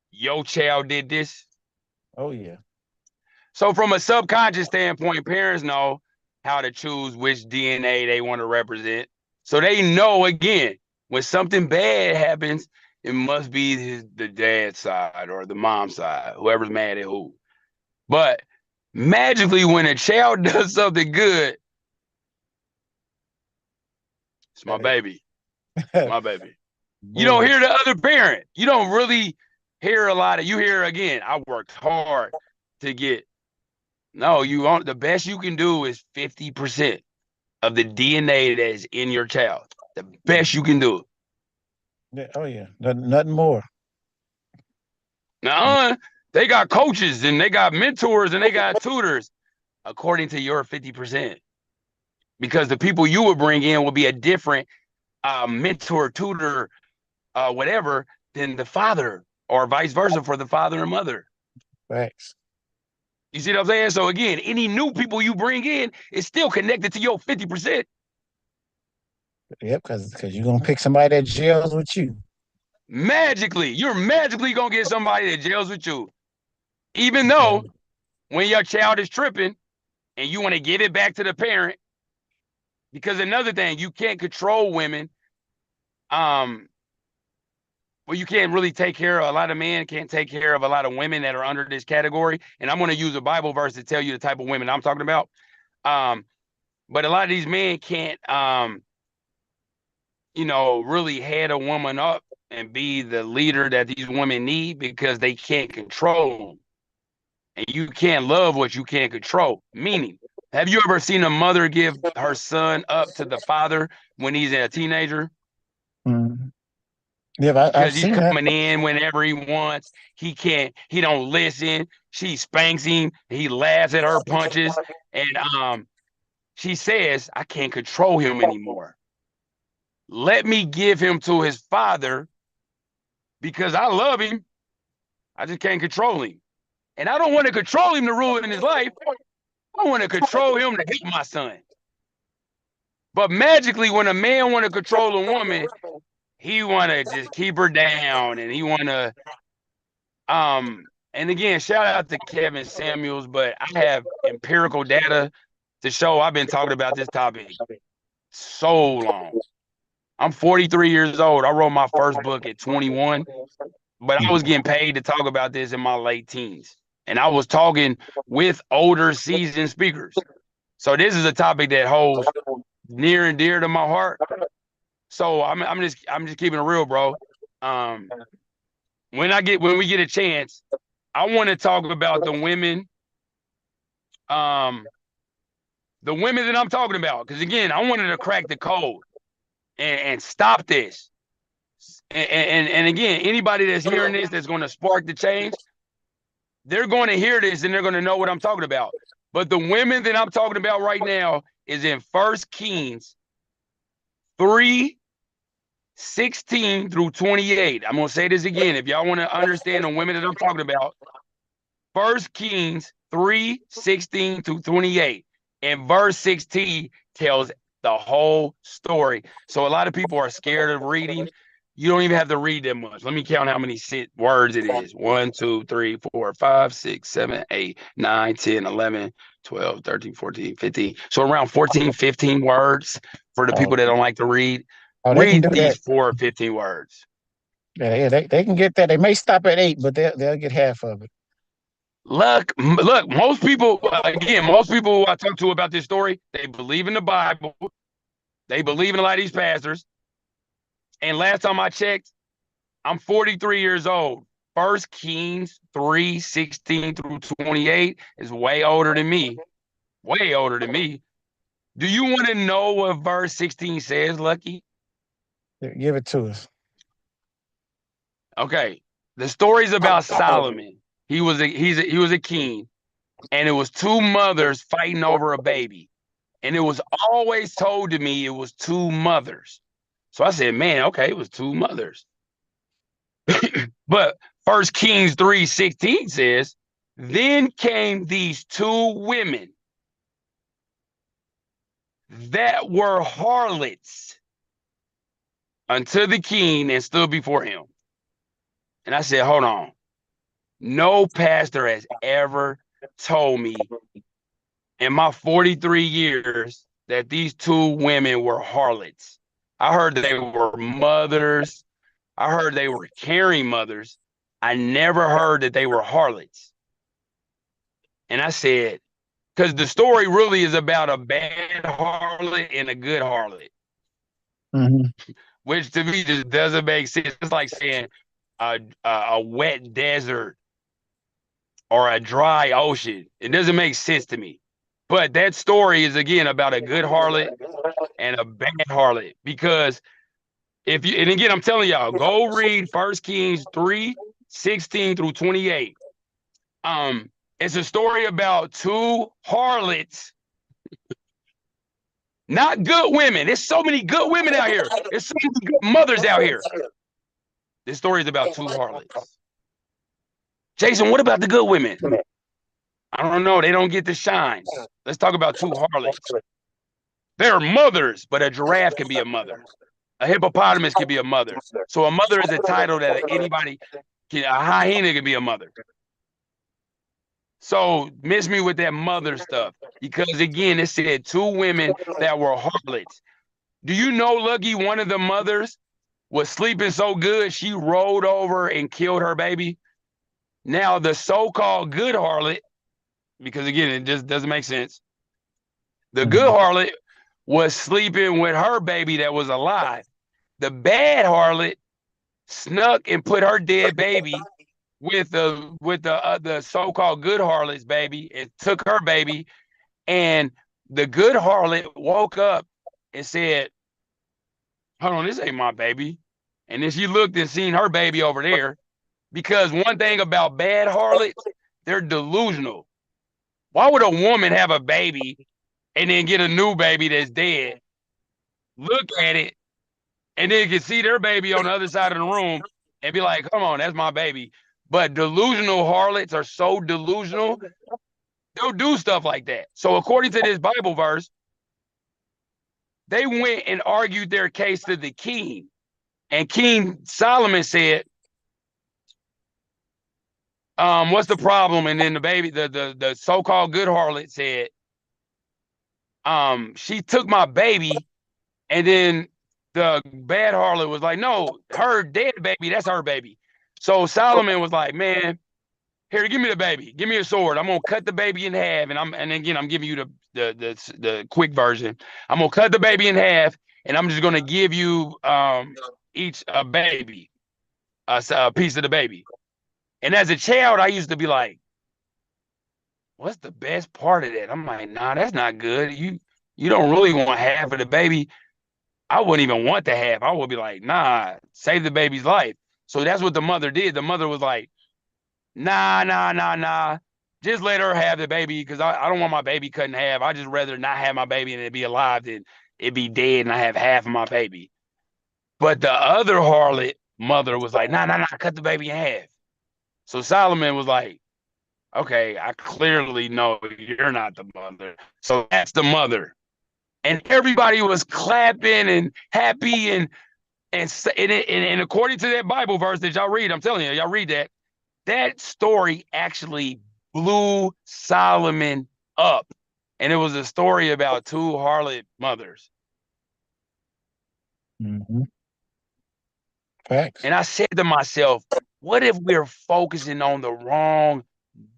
your child did this? oh yeah, So from a subconscious standpoint, parents know how to choose which DNA they want to represent. So they know again, when something bad happens, it must be the dad's side or the mom's side, whoever's mad at who. But magically, when a child does something good, It's my baby. It's my baby. You don't Boy, hear the other parent. You don't really hear a lot of, you hear again, I worked hard to get, no, you want the best you can do is 50% of the DNA that is in your child. The best you can do. yeah, oh yeah, nothing more. Now, they got coaches and they got mentors and they got tutors according to your 50%. Because the people you would bring in will be a different mentor, tutor, whatever, than the father, or vice versa for the father and mother. Facts. You see what I'm saying? So again, any new people you bring in is still connected to your 50%. Yep, because you're gonna pick somebody that gels with you. Magically, you're magically gonna get somebody that gels with you. Even though when your child is tripping and you want to give it back to the parent, because another thing, you can't control women. Um, well, you can't really take care of, a lot of men can't take care of a lot of women that are under this category. And I'm going to use a Bible verse to tell you the type of women I'm talking about. Um, but a lot of these men can't, really head a woman up and be the leader that these women need because they can't control them. And you can't love what you can't control. Meaning, have you ever seen a mother give her son up to the father when he's a teenager? Mhm. Yeah, I've Because he's seen that. coming in whenever he wants. He don't listen. She spanks him. He laughs at her punches. And she says, I can't control him anymore. Let me give him to his father because I love him. I just can't control him. And I don't want to control him to ruin his life. I want to control him to help my son. But magically, when a man want to control a woman, he want to just keep her down and he want to and again, shout out to Kevin Samuels, but I have empirical data to show I've been talking about this topic so long. I'm 43 years old. I wrote my first book at 21, but I was getting paid to talk about this in my late teens. And I was talking with older seasoned speakers. So this is a topic that holds near and dear to my heart. So I'm just keeping it real, bro. Um, when we get a chance, I want to talk about um, the women that I'm talking about. Because again, I wanted to crack the code and stop this. And again, anybody that's hearing this that's going to spark the change, they're going to hear this and they're going to know what I'm talking about. But the women that I'm talking about right now is in First Kings 3:16 through 28. I'm going to say this again. If y'all want to understand the women that I'm talking about, First Kings 3:16 through 28. And verse 16 tells the whole story. So a lot of people are scared of reading. You don't even have to read that much. Let me count how many words it is. 1, 2, 3, 4, 5, 6, 7, 8, 9, 10, 11, 12, 13, 14, 15. So around 14, 15 words for the people Oh, that don't like to read. they can Read do these that. 4 or 15 words. Yeah, they can get that. They may stop at 8, but they'll get half of it. Look, most people, again, most people who I talk to about this story, they believe in the Bible. They believe in a lot of these pastors. And last time I checked, I'm 43 years old. First Kings 3:16 through 28 is way older than me. Way older than me. Do you want to know what verse 16 says, Lucky? Give it to us. Okay. The story's about Solomon. He was a king, and it was two mothers fighting over a baby. And it was always told to me it was two mothers. So I said, man, okay, it was two mothers. But First Kings 3:16 says, then came these two women that were harlots unto the king and stood before him. And I said, hold on. No pastor has ever told me in my 43 years that these two women were harlots. I heard they were mothers. I heard they were caring mothers. I never heard that they were harlots. And I said, because the story really is about a bad harlot and a good harlot. Mm-hmm. which to me just doesn't make sense. It's like saying a wet desert or a dry ocean. It doesn't make sense to me. But that story is again about a good harlot and a bad harlot because if you and again I'm telling y'all, go read First Kings 3:16 through 28. Um, it's a story about two harlots, not good women. There's so many good women out here. There's so many good mothers out here. This story is about two harlots. Jason, what about the good women? I don't know. They don't get to shine. Let's talk about two harlots. They're mothers, but a giraffe can be a mother. A hippopotamus can be a mother. So a mother is a title that anybody can, a hyena can be a mother. So miss me with that mother stuff. Because again, it said two women that were harlots. Do you know, Lucky, one of the mothers was sleeping so good she rolled over and killed her baby? Now the so-called good harlot, because again, it just doesn't make sense. The good Mm-hmm. harlot was sleeping with her baby that was alive. The bad harlot snuck and put her dead baby with the so-called good harlot's baby and took her baby. And the good harlot woke up and said, "Hold on, this ain't my baby." And then she looked and seen her baby over there. Because one thing about bad harlots, they're delusional. Why would a woman have a baby and then get a new baby that's dead? Look at it and then you can see their baby on the other side of the room and be like, come on, that's my baby. But delusional harlots are so delusional, they'll do stuff like that. So, according to this Bible verse, they went and argued their case to the king. And King Solomon said, what's the problem? And then the baby, the so-called good harlot said, she took my baby. And then the bad harlot was like, no, her dead baby, that's her baby. So Solomon was like, man, here, give me the baby. Give me a sword. I'm gonna cut the baby in half. And again, I'm giving you the quick version. I'm gonna cut the baby in half, and I'm just gonna give you each a baby, a piece of the baby. And as a child, I used to be like, what's the best part of that? I'm like, nah, that's not good. You don't really want half of the baby. I wouldn't even want the half. I would be like, nah, save the baby's life. So that's what the mother did. The mother was like, nah, nah, nah, nah. Just let her have the baby because I don't want my baby cut in half. I just rather not have my baby and it be alive than it be dead and I have half of my baby. But the other harlot mother was like, nah, nah, nah, cut the baby in half. So Solomon was like, okay, I clearly know you're not the mother. So that's the mother. And everybody was clapping and happy and according to that Bible verse that y'all read, I'm telling you, y'all read that. That story actually blew Solomon up. And it was a story about two harlot mothers. Mm-hmm. Facts. And I said to myself, what if we're focusing on the wrong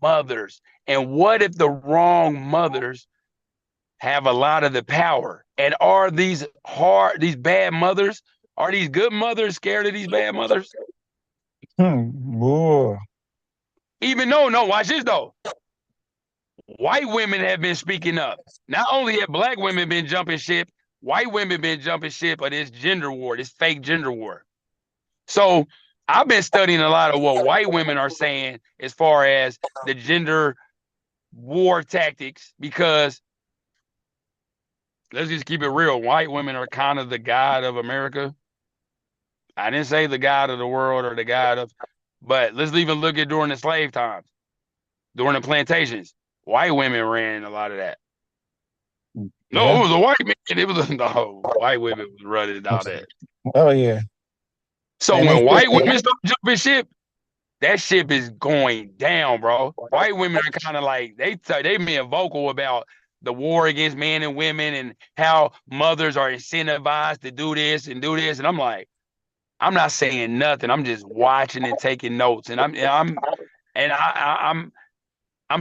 mothers? And what if the wrong mothers have a lot of the power? And are these bad mothers, are these good mothers scared of these bad mothers? Whoa. Even though, no, watch this though. White women have been speaking up. Not only have black women been jumping ship, white women been jumping ship of this gender war, this fake gender war. So I've been studying a lot of what white women are saying as far as the gender war tactics, because let's just keep it real. White women are kind of the god of America. I didn't say the god of the world or the god of, but let's even look at during the slave times, during the plantations. White women ran a lot of that. No, Yeah. it was a white man. It was no white women was running all that. Oh yeah. So And when white women start jumping ship, that ship is going down, bro. White women are kind of like they being vocal about the war against men and women and how mothers are incentivized to do this and do this. And I'm like, I'm not saying nothing. I'm just watching and taking notes. And I'm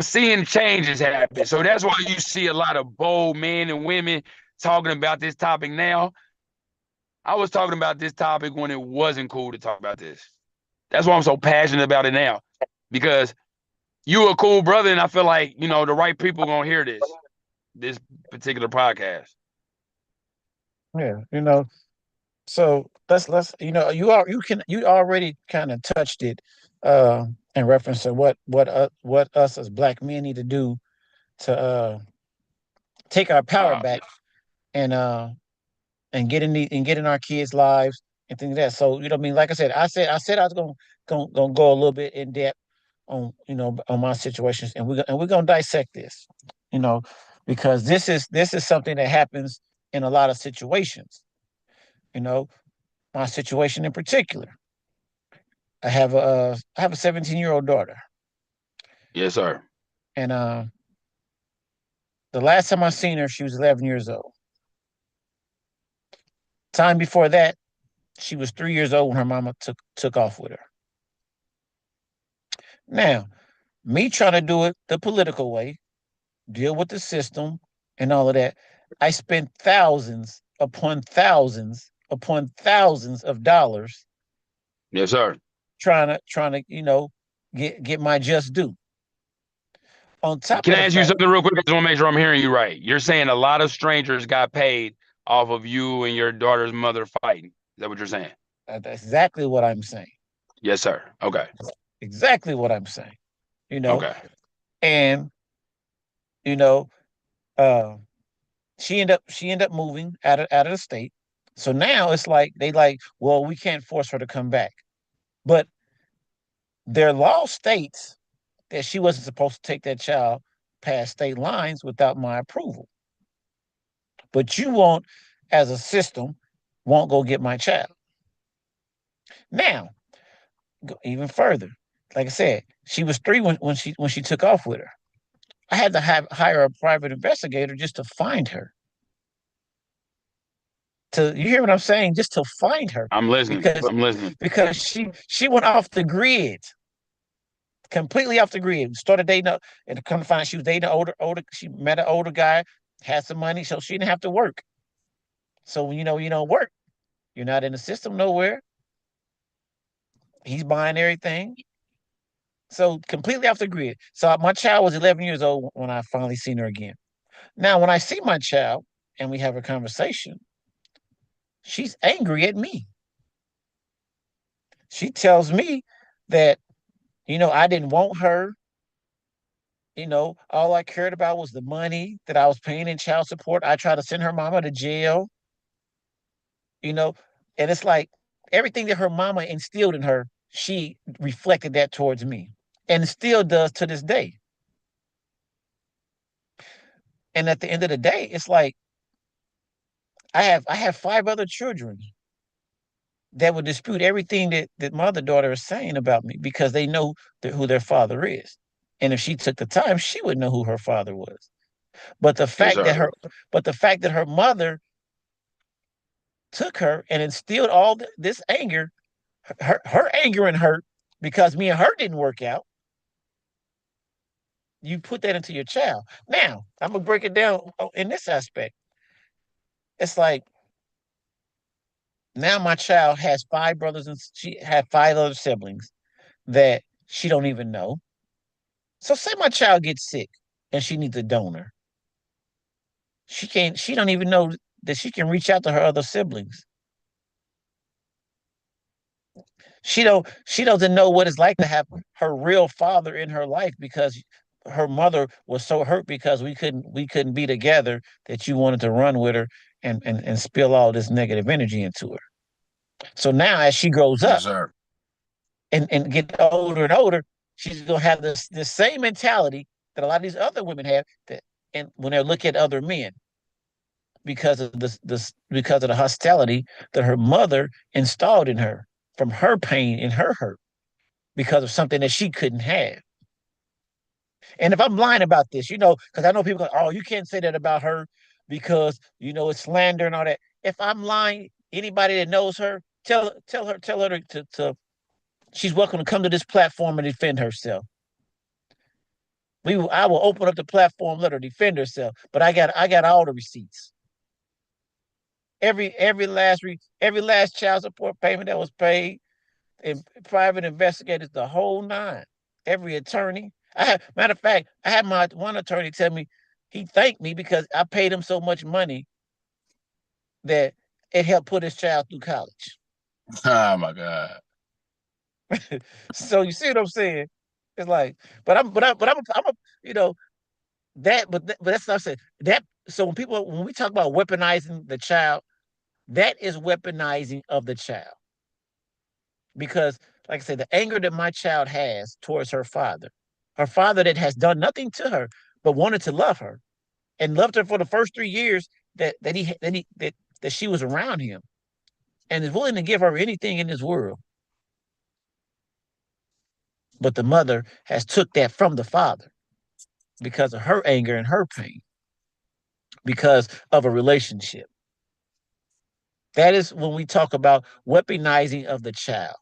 seeing changes happen. So that's why you see a lot of bold men and women talking about this topic now. I was talking about this topic when it wasn't cool to talk about this. That's why I'm so passionate about it now, because you a cool brother, and I feel like the right people gonna hear this particular podcast. Yeah, so let's you already kind of touched it in reference to what us as black men need to do to take our power Uh, back and get in our kids' lives and things like that. So you know what I mean. Like I said I was gonna go a little bit in depth on on my situations, and we're gonna dissect this, you know, because this is something that happens in a lot of situations. You know, my situation in particular. I have a 17-year-old daughter, yes, sir. and the last time I seen her, she was 11 years old. Time before that, she was 3 years old when her mama took off with her. Now, me trying to do it the political way, deal with the system and all of that, I spent thousands of dollars Yes, sir. trying to get my just due. On top Can of I the ask you fact something real quick? I just want to make sure I'm hearing you right. You're saying a lot of strangers got paid off of you and your daughter's mother fighting. Is that what you're saying? that's exactly what I'm saying. Yes, sir. Okay. Exactly what I'm saying. You know, Okay. and you know, uh, she ended up moving out of the state. So now it's like they like, well, we can't force her to come back. But their law states that she wasn't supposed to take that child past state lines without my approval. But you won't, as a system, won't go get my child. Now, go even further. Like I said, she was 3 when she took off with her. I had to hire a private investigator just to find her. To you hear what I'm saying? Just to find her, I'm listening. because I'm listening. she went off the grid, completely off the grid. Started dating up, and come to find out she was dating an older. She met an older guy, had some money, so she didn't have to work. So when you don't work, you're not in the system nowhere. He's buying everything, so completely off the grid. So my child was 11 years old when I finally seen her again. Now, when I see my child and we have a conversation, she's angry at me. She tells me that I didn't want her. All I cared about was the money that I was paying in child support. I tried to send her mama to jail, you know, and it's like everything that her mama instilled in her, she reflected that towards me and still does to this day. And at the end of the day, it's like I have 5 other children that would dispute everything that my other daughter is saying about me because they know who their father is. And if she took the time, she would know who her father was. But the Yes, fact that sir. her mother took her and instilled all this anger, her anger and hurt because me and her didn't work out. You put that into your child. Now I'm gonna break it down in this aspect. It's like now my child has 5 brothers and she had 5 other siblings that she don't even know. So say my child gets sick and she needs a donor. She don't even know that she can reach out to her other siblings. She doesn't know what it's like to have her real father in her life because her mother was so hurt because we couldn't be together that you wanted to run with her and spill all this negative energy into her. So now as she grows Yes, up sir. and get older and older, she's gonna have this same mentality that a lot of these other women have that and when they look at other men because of the hostility that her mother installed in her from her pain and her hurt because of something that she couldn't have. And if I'm lying about this, because I know people go, oh, you can't say that about her because it's slander and all that. If I'm lying, anybody that knows her, tell her to she's welcome to come to this platform and defend herself. I will open up the platform, let her defend herself. But I got all the receipts. every last child support payment that was paid, and private investigators, the whole nine. Every attorney. Matter of fact, I had my one attorney tell me he thanked me because I paid him so much money that it helped put his child through college. Oh my God. So you see what I'm saying? It's like, I'm a, you know, but that's not saying that. So when we talk about weaponizing the child, that is weaponizing of the child because, like I said, the anger that my child has towards her father that has done nothing to her but wanted to love her and loved her for the first 3 years that she was around him and is willing to give her anything in this world. But the mother has took that from the father because of her anger and her pain because of a relationship. That is when we talk about weaponizing of the child.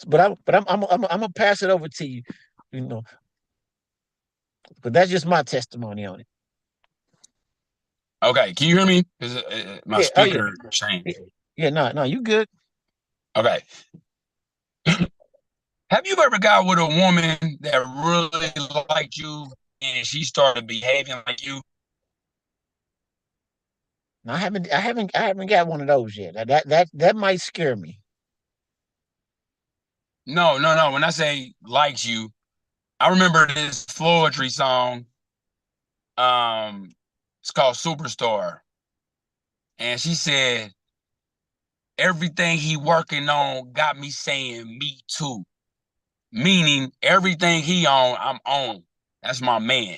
But I'm gonna pass it over to you, you know. But that's just my testimony on it. Okay, can you hear me? My Yeah. Oh yeah. speaker changed. Yeah. No. No. You good? Okay. Have you ever got with a woman that really liked you and she started behaving like you? No, I haven't got one of those yet. That might scare me. No, no, no. When I say likes you, I remember this Floetry song. Um, it's called Superstar. And she said, everything he working on got me saying me too. Meaning everything he on, I'm on. That's my man.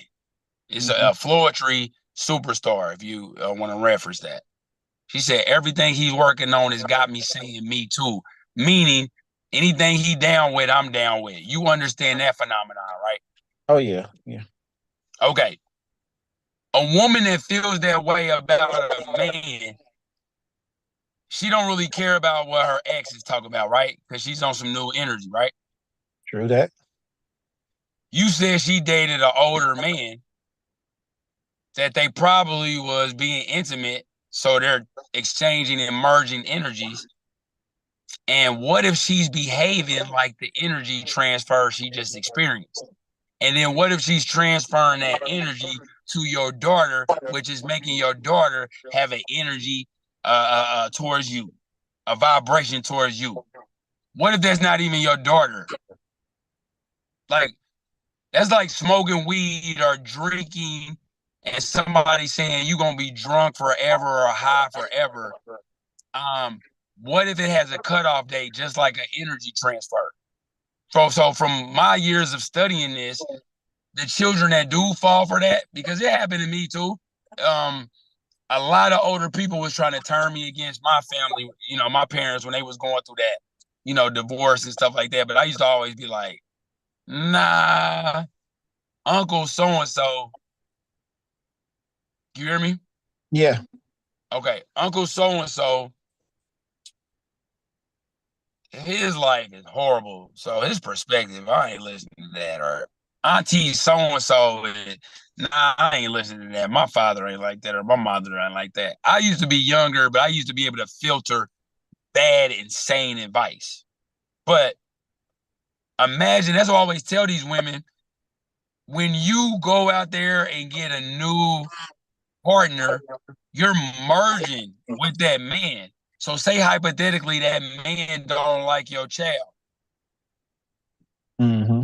It's Hmm. a Floetry Superstar, if you want to reference that. She said, everything he's working on has got me saying me too. Meaning anything he down with, I'm down with. You understand that phenomenon, right? Oh yeah. Yeah. Okay. A woman that feels that way about a man, she don't really care about what her ex is talking about, right? Because she's on some new energy, right? True that. You said she dated an older man that they probably was being intimate, so they're exchanging and merging energies. And what if she's behaving like the energy transfer she just experienced? And then what if she's transferring that energy to your daughter, which is making your daughter have an energy towards you, a vibration towards you? What if that's not even your daughter? Like, that's like smoking weed or drinking and somebody saying you're gonna be drunk forever or high forever. Um, what if it has a cutoff date, just like an energy transfer? So from my years of studying this, the children that do fall for that, because it happened to me too. Um, a lot of older people was trying to turn me against my family, my parents when they was going through that, divorce and stuff like that. But I used to always be like, nah, Uncle so and so. You hear me? Yeah. Okay, Uncle so and so, his life is horrible. So his perspective, I ain't listening to that. Or Auntie so and so, nah, I ain't listening to that. My father ain't like that, or my mother ain't like that. I used to be younger, but I used to be able to filter bad, insane advice. But imagine, that's what I always tell these women, when you go out there and get a new partner, you're merging with that man. So say hypothetically that man don't like your child. Hmm.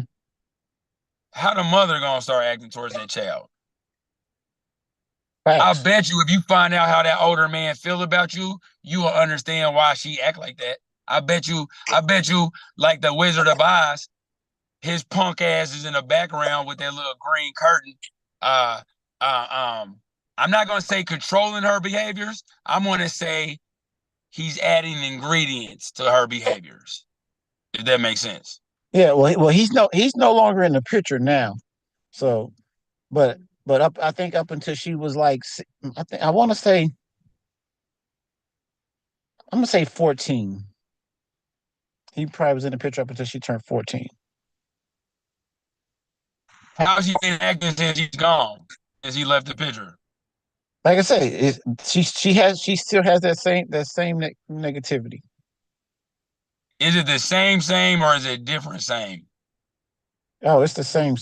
How the mother gonna start acting towards that child? I Facts. bet you if you find out how that older man feel about you, you will understand why she act like that. I bet you, like the Wizard of Oz, his punk ass is in the background with that little green curtain. Uh, um, I'm not gonna say controlling her behaviors. I'm gonna say he's adding ingredients to her behaviors. If that makes sense. Yeah. Well, he's no longer in the picture now. So, but I think up until she was like, I want to say, I'm gonna say 14. He probably was in the picture up until she turned 14. How's he been acting since he's gone? Since he left the picture? like I say, she still has that same negativity. Is it the same, or is it different same? Oh, it's the same.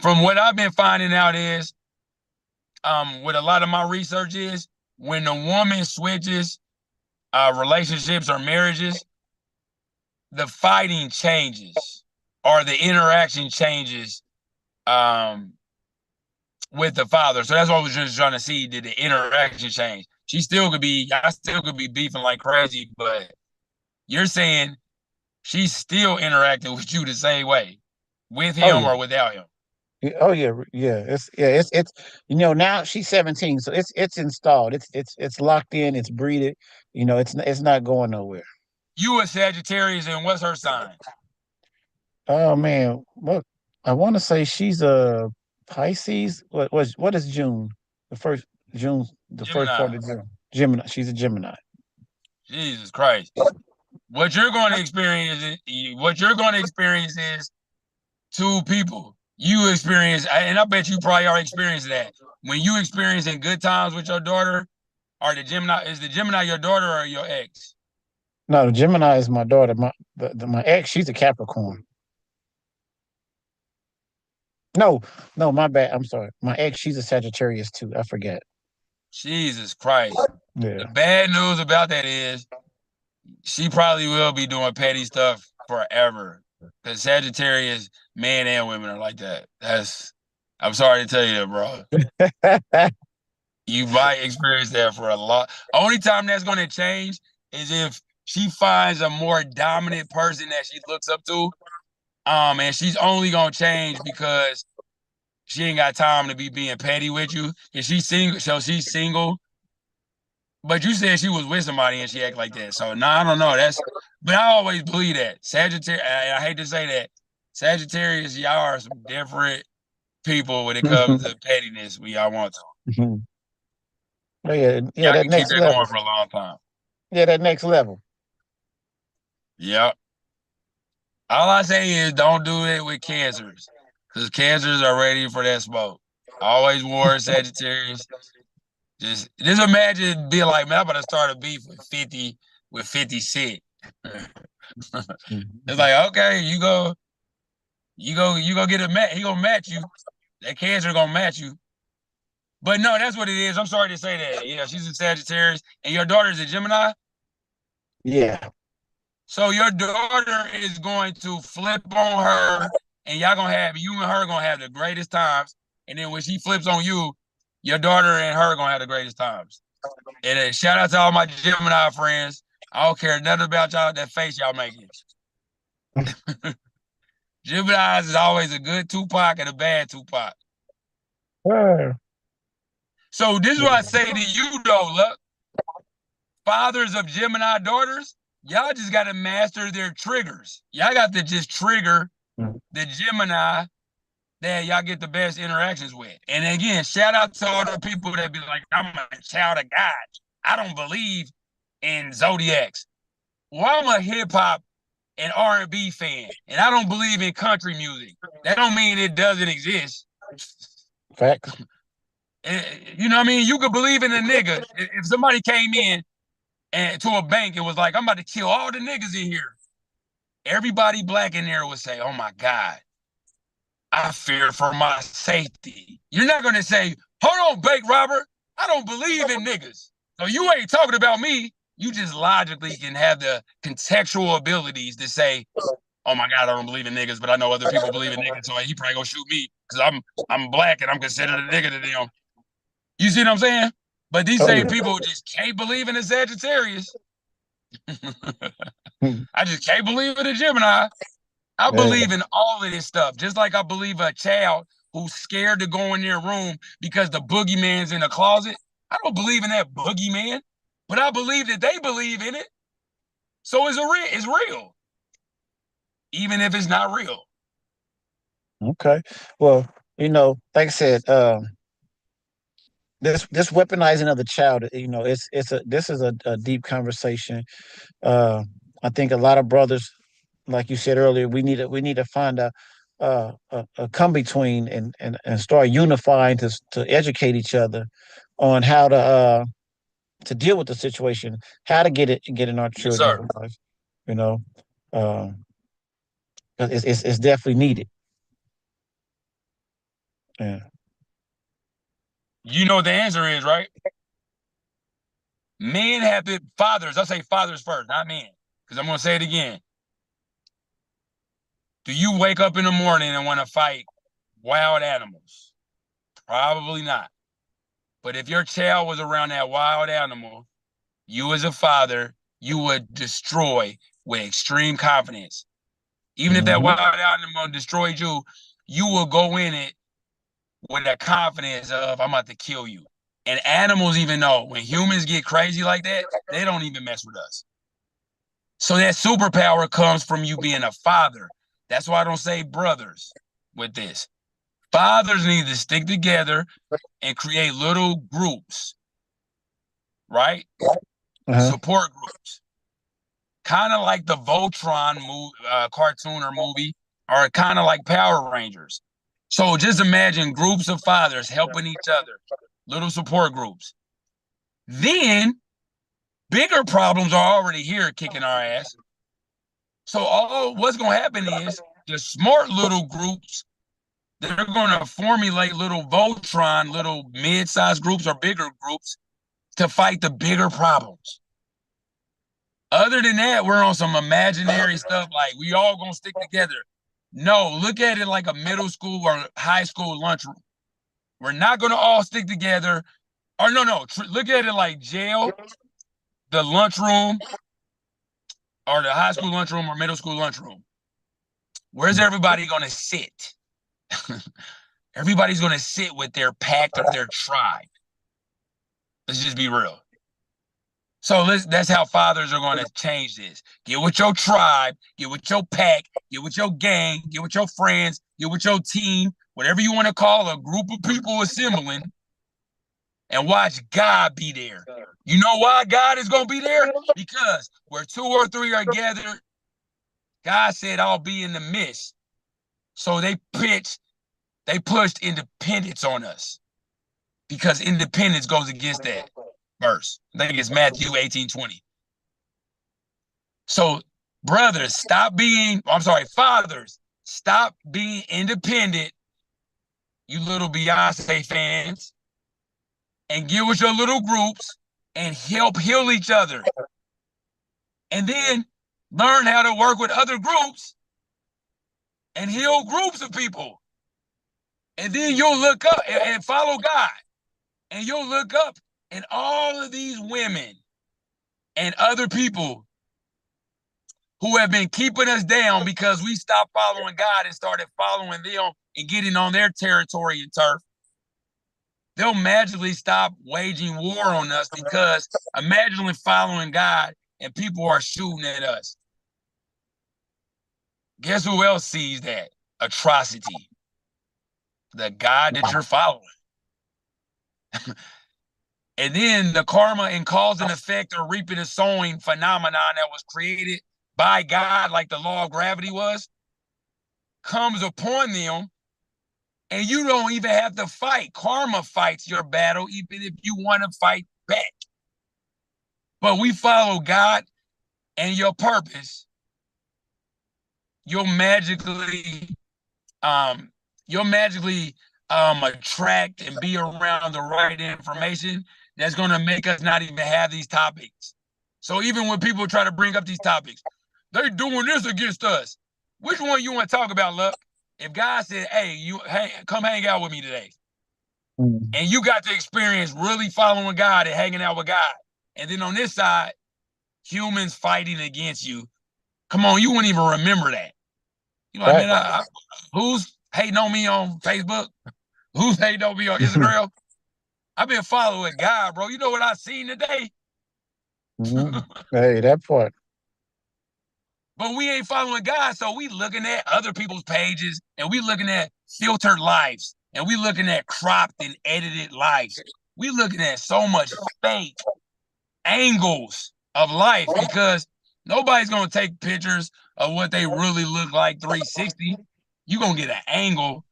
From what I've been finding out is, with a lot of my research is when the woman switches relationships or marriages, the fighting changes or the interaction changes um, with the father. So that's what I was just trying to see. Did the interaction change? I still could be beefing like crazy, but you're saying she's still interacting with you the same way, with Oh him yeah. or without him. Oh yeah, yeah. It's now she's 17, so it's installed. It's locked in. It's breeded. It's not going nowhere. You a Sagittarius, and what's her sign? Oh man, I want to say she's a Pisces. What is June? The first June, the first part Gemini. of June. Gemini. She's a Gemini. Jesus Christ. What you're going to experience what you're going to experience is two people. You experience, and I bet you probably already experienced that. When you experiencing good times with your daughter, or the Gemini your daughter or your ex? No, the Gemini is my daughter. My ex, she's a Capricorn. No, no, my bad. I'm sorry. My ex, she's a Sagittarius too. I forget. Jesus Christ. The Yeah. bad news about that is she probably will be doing petty stuff forever. Because Sagittarius, men and women are like that. I'm sorry to tell you that, bro. You might experience that for a lot. Only time that's going to change is if she finds a more dominant person that she looks up to. And she's only gonna change because she ain't got time to be being petty with you. And she's single, so she's single. But you said she was with somebody and she act like that. So no, I don't know. But I always believe that Sagittarius. I hate to say that Sagittarius, y'all are some different people when it comes to pettiness. We y'all want to. Oh, yeah, yeah, Y'all that can keep next that level. going for a long time. Yeah, that next level. Yep. All I say is don't do it with cancers, because cancers are ready for that smoke. I always warn Sagittarius. Just imagine being like, man, I'm about to start a beef with 50 Cent. It's like, okay, you go get a match. He gonna match you. That cancer gonna match you. But no, that's what it is. I'm sorry to say that. Yeah, she's a Sagittarius, and your daughter's a Gemini. Yeah. So your daughter is going to flip on her, and you and her gonna have the greatest times. And then when she flips on you, your daughter and her gonna have the greatest times. And shout out to all my Gemini friends. I don't care nothing about y'all, that face y'all making. Gemini is always a good Tupac and a bad Tupac. Uh, So this is what I say to you though, look, fathers of Gemini daughters, y'all just gotta master their triggers. Y'all got to just trigger the Gemini that y'all get the best interactions with. And again, shout out to all the people that be like, I'm a child of God. I don't believe in zodiacs. Well, I'm a hip hop and R&B fan, and I don't believe in country music. That don't mean it doesn't exist. Facts. You know what I mean? You could believe in a nigga. If somebody came in and to a bank and was like, I'm about to kill all the niggas in here, everybody black in there would say, oh my God, I fear for my safety. You're not gonna say, hold on, bank robber, I don't believe in niggas. So you ain't talking about me. You just logically can have the contextual abilities to say, oh my God, I don't believe in niggas, but I know other people believe in niggas, so he probably gonna shoot me because I'm black and I'm considered a nigga to them. You see what I'm saying? But these Oh same yeah. people just can't believe in a Sagittarius. I just can't believe in a Gemini. I Yeah. believe in all of this stuff, just like I believe a child who's scared to go in their room because the boogeyman's in the closet. I don't believe in that boogeyman, but I believe that they believe in it. So it's real, even if it's not real. Okay. Well, like I said, this weaponizing of the child, this is a deep conversation. Uh, I think a lot of brothers, like you said earlier, we need to find out. a come between and start unifying to educate each other on how to deal with the situation, how to get in our Yes, children's sir. lives. You know, um, it's definitely needed. Yeah. You know what the answer is, right? Men have to, fathers, I'll say fathers first, not men, because I'm going to say it again. Do you wake up in the morning and want to fight wild animals? Probably not. But if your child was around that wild animal, you as a father, you would destroy with extreme confidence. Even if that Mm-hmm. wild animal destroyed you, you will go in it with that confidence of, I'm about to kill you. And animals even know when humans get crazy like that, they don't even mess with us. So that superpower comes from you being a father. That's why I don't say brothers with this. Fathers need to stick together and create little groups, right? Uh-huh. Support groups. Kind of like the Voltron cartoon or movie, or kind of like Power Rangers. So just imagine groups of fathers helping each other, little support groups. Then bigger problems are already here kicking our ass. So all what's gonna happen is the smart little groups, they're gonna formulate little Voltron, little mid-sized groups or bigger groups to fight the bigger problems. Other than that, we're on some imaginary stuff like we all gonna stick together. No, look at it like a middle school or high school lunchroom. We're not gonna all stick together. Or no, look at it like jail, the lunchroom, or the high school lunchroom or middle school lunchroom. Where's everybody gonna sit? Everybody's gonna sit with their pack or their tribe. Let's just be real. So that's how fathers are going to change this. Get with your tribe, get with your pack, get with your gang, get with your friends, get with your team, whatever you want to call a group of people assembling, and watch God be there. You know why God is going to be there? Because where two or three are gathered, God said, I'll be in the midst. So they pushed independence on us because independence goes against that verse. I think it's Matthew 18:20. So, brothers, fathers, stop being independent, you little Beyonce fans, and get with your little groups and help heal each other. And then learn how to work with other groups and heal groups of people. And then you'll look up and follow God. And you'll look up and all of these women and other people who have been keeping us down because we stopped following God and started following them and getting on their territory and turf, they'll magically stop waging war on us because imagine following God and people are shooting at us. Guess who else sees that atrocity? The God that you're following. And then the karma and cause and effect or reaping and sowing phenomenon that was created by God, like the law of gravity was, comes upon them, and you don't even have to fight. Karma fights your battle, even if you want to fight back. But we follow God and your purpose. You'll magically, um, you'll magically attract and be around the right information that's going to make us not even have these topics. So even when people try to bring up these topics, they're doing this against us. Which one you want to talk about, Luck? If God said, "Hey, come hang out with me today," Mm-hmm. and you got to experience really following God and hanging out with God, and then on this side, humans fighting against you. Come on, you wouldn't even remember that. You like, Right. man, who's hating on me on Facebook? Who's hating on me on Instagram? I've been following God, bro. You know what I seen today? Mm-hmm. Hey, that part. But we ain't following God, so we looking at other people's pages and we looking at filtered lives and we looking at cropped and edited lives. We looking at so much fake angles of life because nobody's gonna take pictures of what they really look like 360. you're going to get an angle,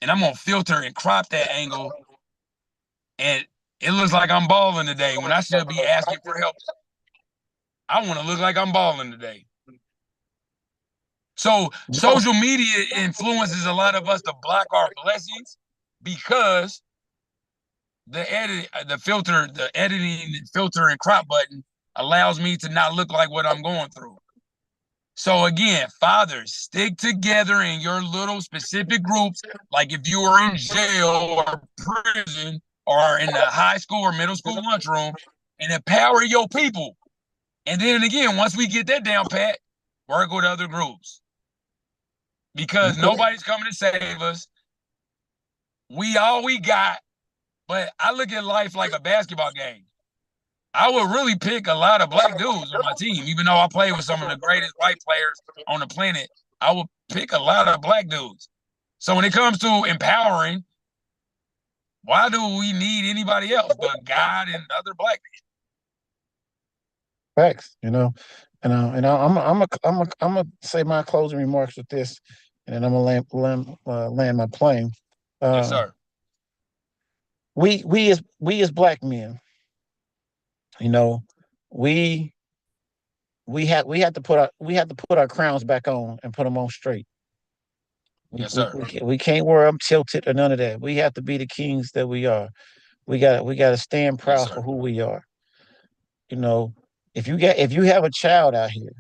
and I'm going to filter and crop that angle, and it looks like I'm balling today when I should be asking for help. I want to look like I'm balling today. So social media influences a lot of us to block our blessings because the editing, filter, and crop button allows me to not look like what I'm going through. So again, fathers, stick together in your little specific groups. Like if you are in jail or prison or in the high school or middle school lunchroom, and empower your people. And then again, once we get that down pat, work with other groups. Because nobody's coming to save us. We all we got. But I look at life like a basketball game. I would really pick a lot of black dudes on my team, even though I play with some of the greatest white players on the planet. I would pick a lot of black dudes. So when it comes to empowering, why do we need anybody else but God and other black men? Facts, and I'm gonna say my closing remarks with this, and then I'm gonna land my plane. Yes, sir. We as black men, we had to put our crowns back on and put them on straight. Yes, sir. We can't wear them tilted or none of that. We have to be the kings that we are. We got to stand proud for who we are. If you have a child out here,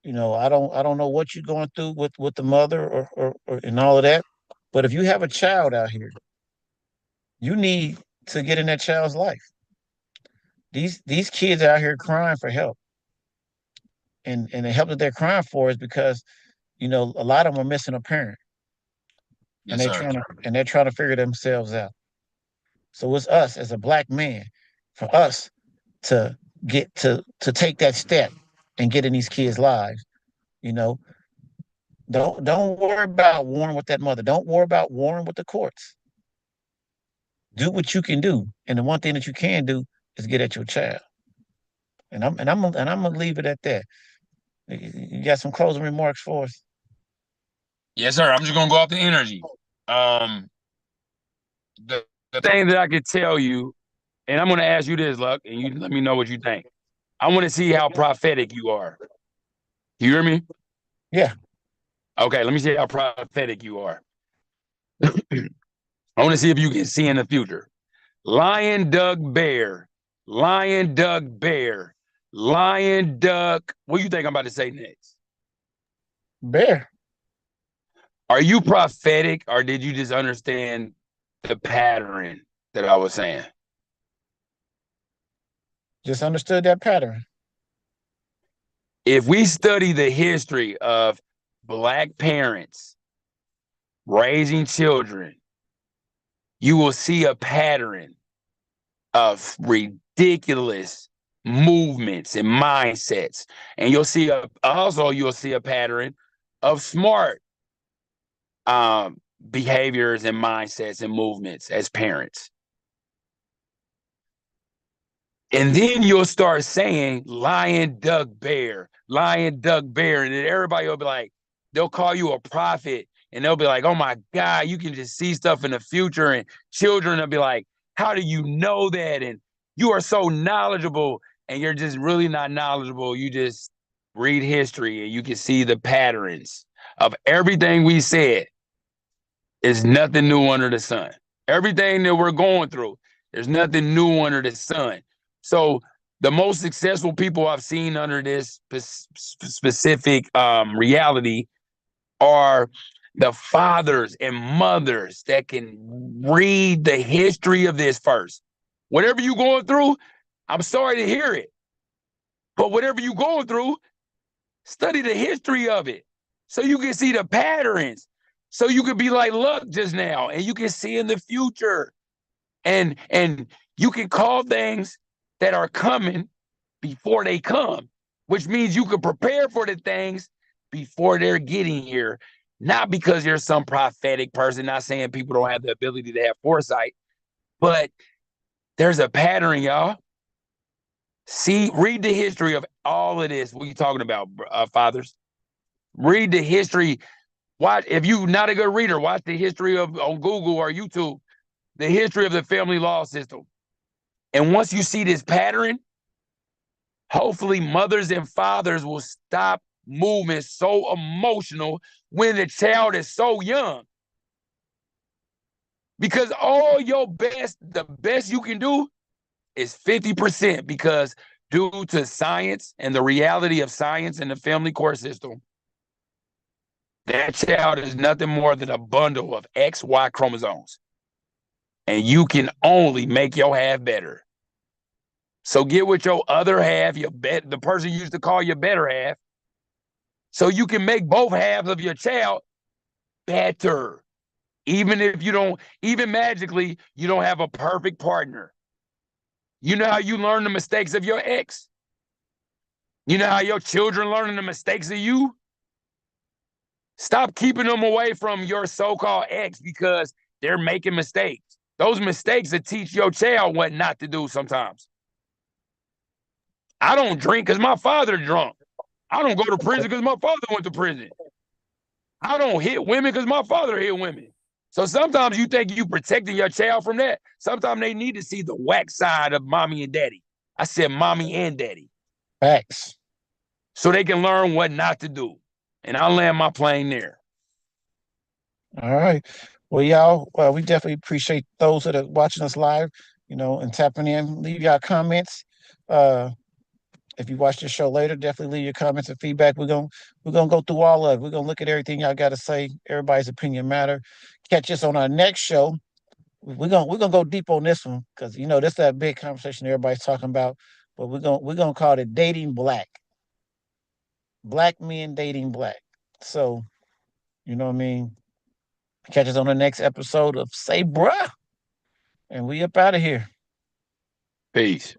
I don't know what you're going through with the mother or and all of that, but if you have a child out here, you need to get in that child's life. These kids out here crying for help, and the help that they're crying for is because a lot of them are missing a parent, yes, and they're trying to figure themselves out. So it's us as a black man, for us to get to take that step and get in these kids' lives. Don't worry about warring with that mother. Don't worry about warring with the courts. Do what you can do, and the one thing that you can do is get at your child. And I'm gonna leave it at that. You got some closing remarks for us? Yes, sir. I'm just gonna go off the energy. The thing that I could tell you, and I'm gonna ask you this, Luck, and you let me know what you think. I want to see how prophetic you are. You hear me? Yeah. Okay, let me see how prophetic you are. I want to see if you can see in the future. Lion, duck, bear. Lion, duck, bear. Lion, duck. What do you think I'm about to say next? Bear. Are you prophetic, or did you just understand the pattern that I was saying? Just understood that pattern. If we study the history of black parents raising children, you will see a pattern of ridiculous movements and mindsets. And you'll see a pattern of smart behaviors and mindsets and movements as parents. And then you'll start saying lion, duck, bear, and then everybody will be like, they'll call you a prophet, and they'll be like, oh my God, you can just see stuff in the future. And children will be like, how do you know that? And you are so knowledgeable, and you're just really not knowledgeable. You just read history and you can see the patterns of everything we said. Is nothing new under the sun. Everything that we're going through, there's nothing new under the sun. So the most successful people I've seen under this specific reality are the fathers and mothers that can read the history of this first. Whatever you're going through, I'm sorry to hear it. But whatever you're going through, study the history of it so you can see the patterns. So you could be like Luck just now, and you can see in the future. And you can call things that are coming before they come, which means you can prepare for the things before they're getting here. Not because you're some prophetic person, not saying people don't have the ability to have foresight, but there's a pattern, y'all. See, read the history of all of this. What are you talking about, fathers? Read the history. Watch, if you're not a good reader, watch the history of on Google or YouTube, the history of the family law system. And once you see this pattern, hopefully mothers and fathers will stop moving so emotional when the child is so young. Because all your best, the best you can do is 50%, because due to science and the reality of science and the family court system, that child is nothing more than a bundle of XY chromosomes. And you can only make your half better. So get with your other half, the person you used to call your better half, so you can make both halves of your child better. Even if you don't, even magically, you don't have a perfect partner. You know how you learn the mistakes of your ex? You know how your children learning the mistakes of you? Stop keeping them away from your so-called ex because they're making mistakes. Those mistakes will teach your child what not to do sometimes. I don't drink because my father drunk. I don't go to prison because my father went to prison. I don't hit women because my father hit women. So sometimes you think you protecting your child from that. Sometimes they need to see the whack side of mommy and daddy. I said mommy and daddy. Facts. So they can learn what not to do. And I'll land my plane there. All right. Well, y'all, we definitely appreciate those that are watching us live, and tapping in. Leave y'all comments. If you watch this show later, definitely leave your comments and feedback. We're gonna go through all of it. We're gonna look at everything y'all got to say. Everybody's opinion matter. Catch us on our next show. We're gonna go deep on this one because this is that big conversation everybody's talking about. But we're gonna call it dating black. Black men dating black. So you know what I mean. Catch us on the next episode of Say Bruh, and we up out of here. Peace.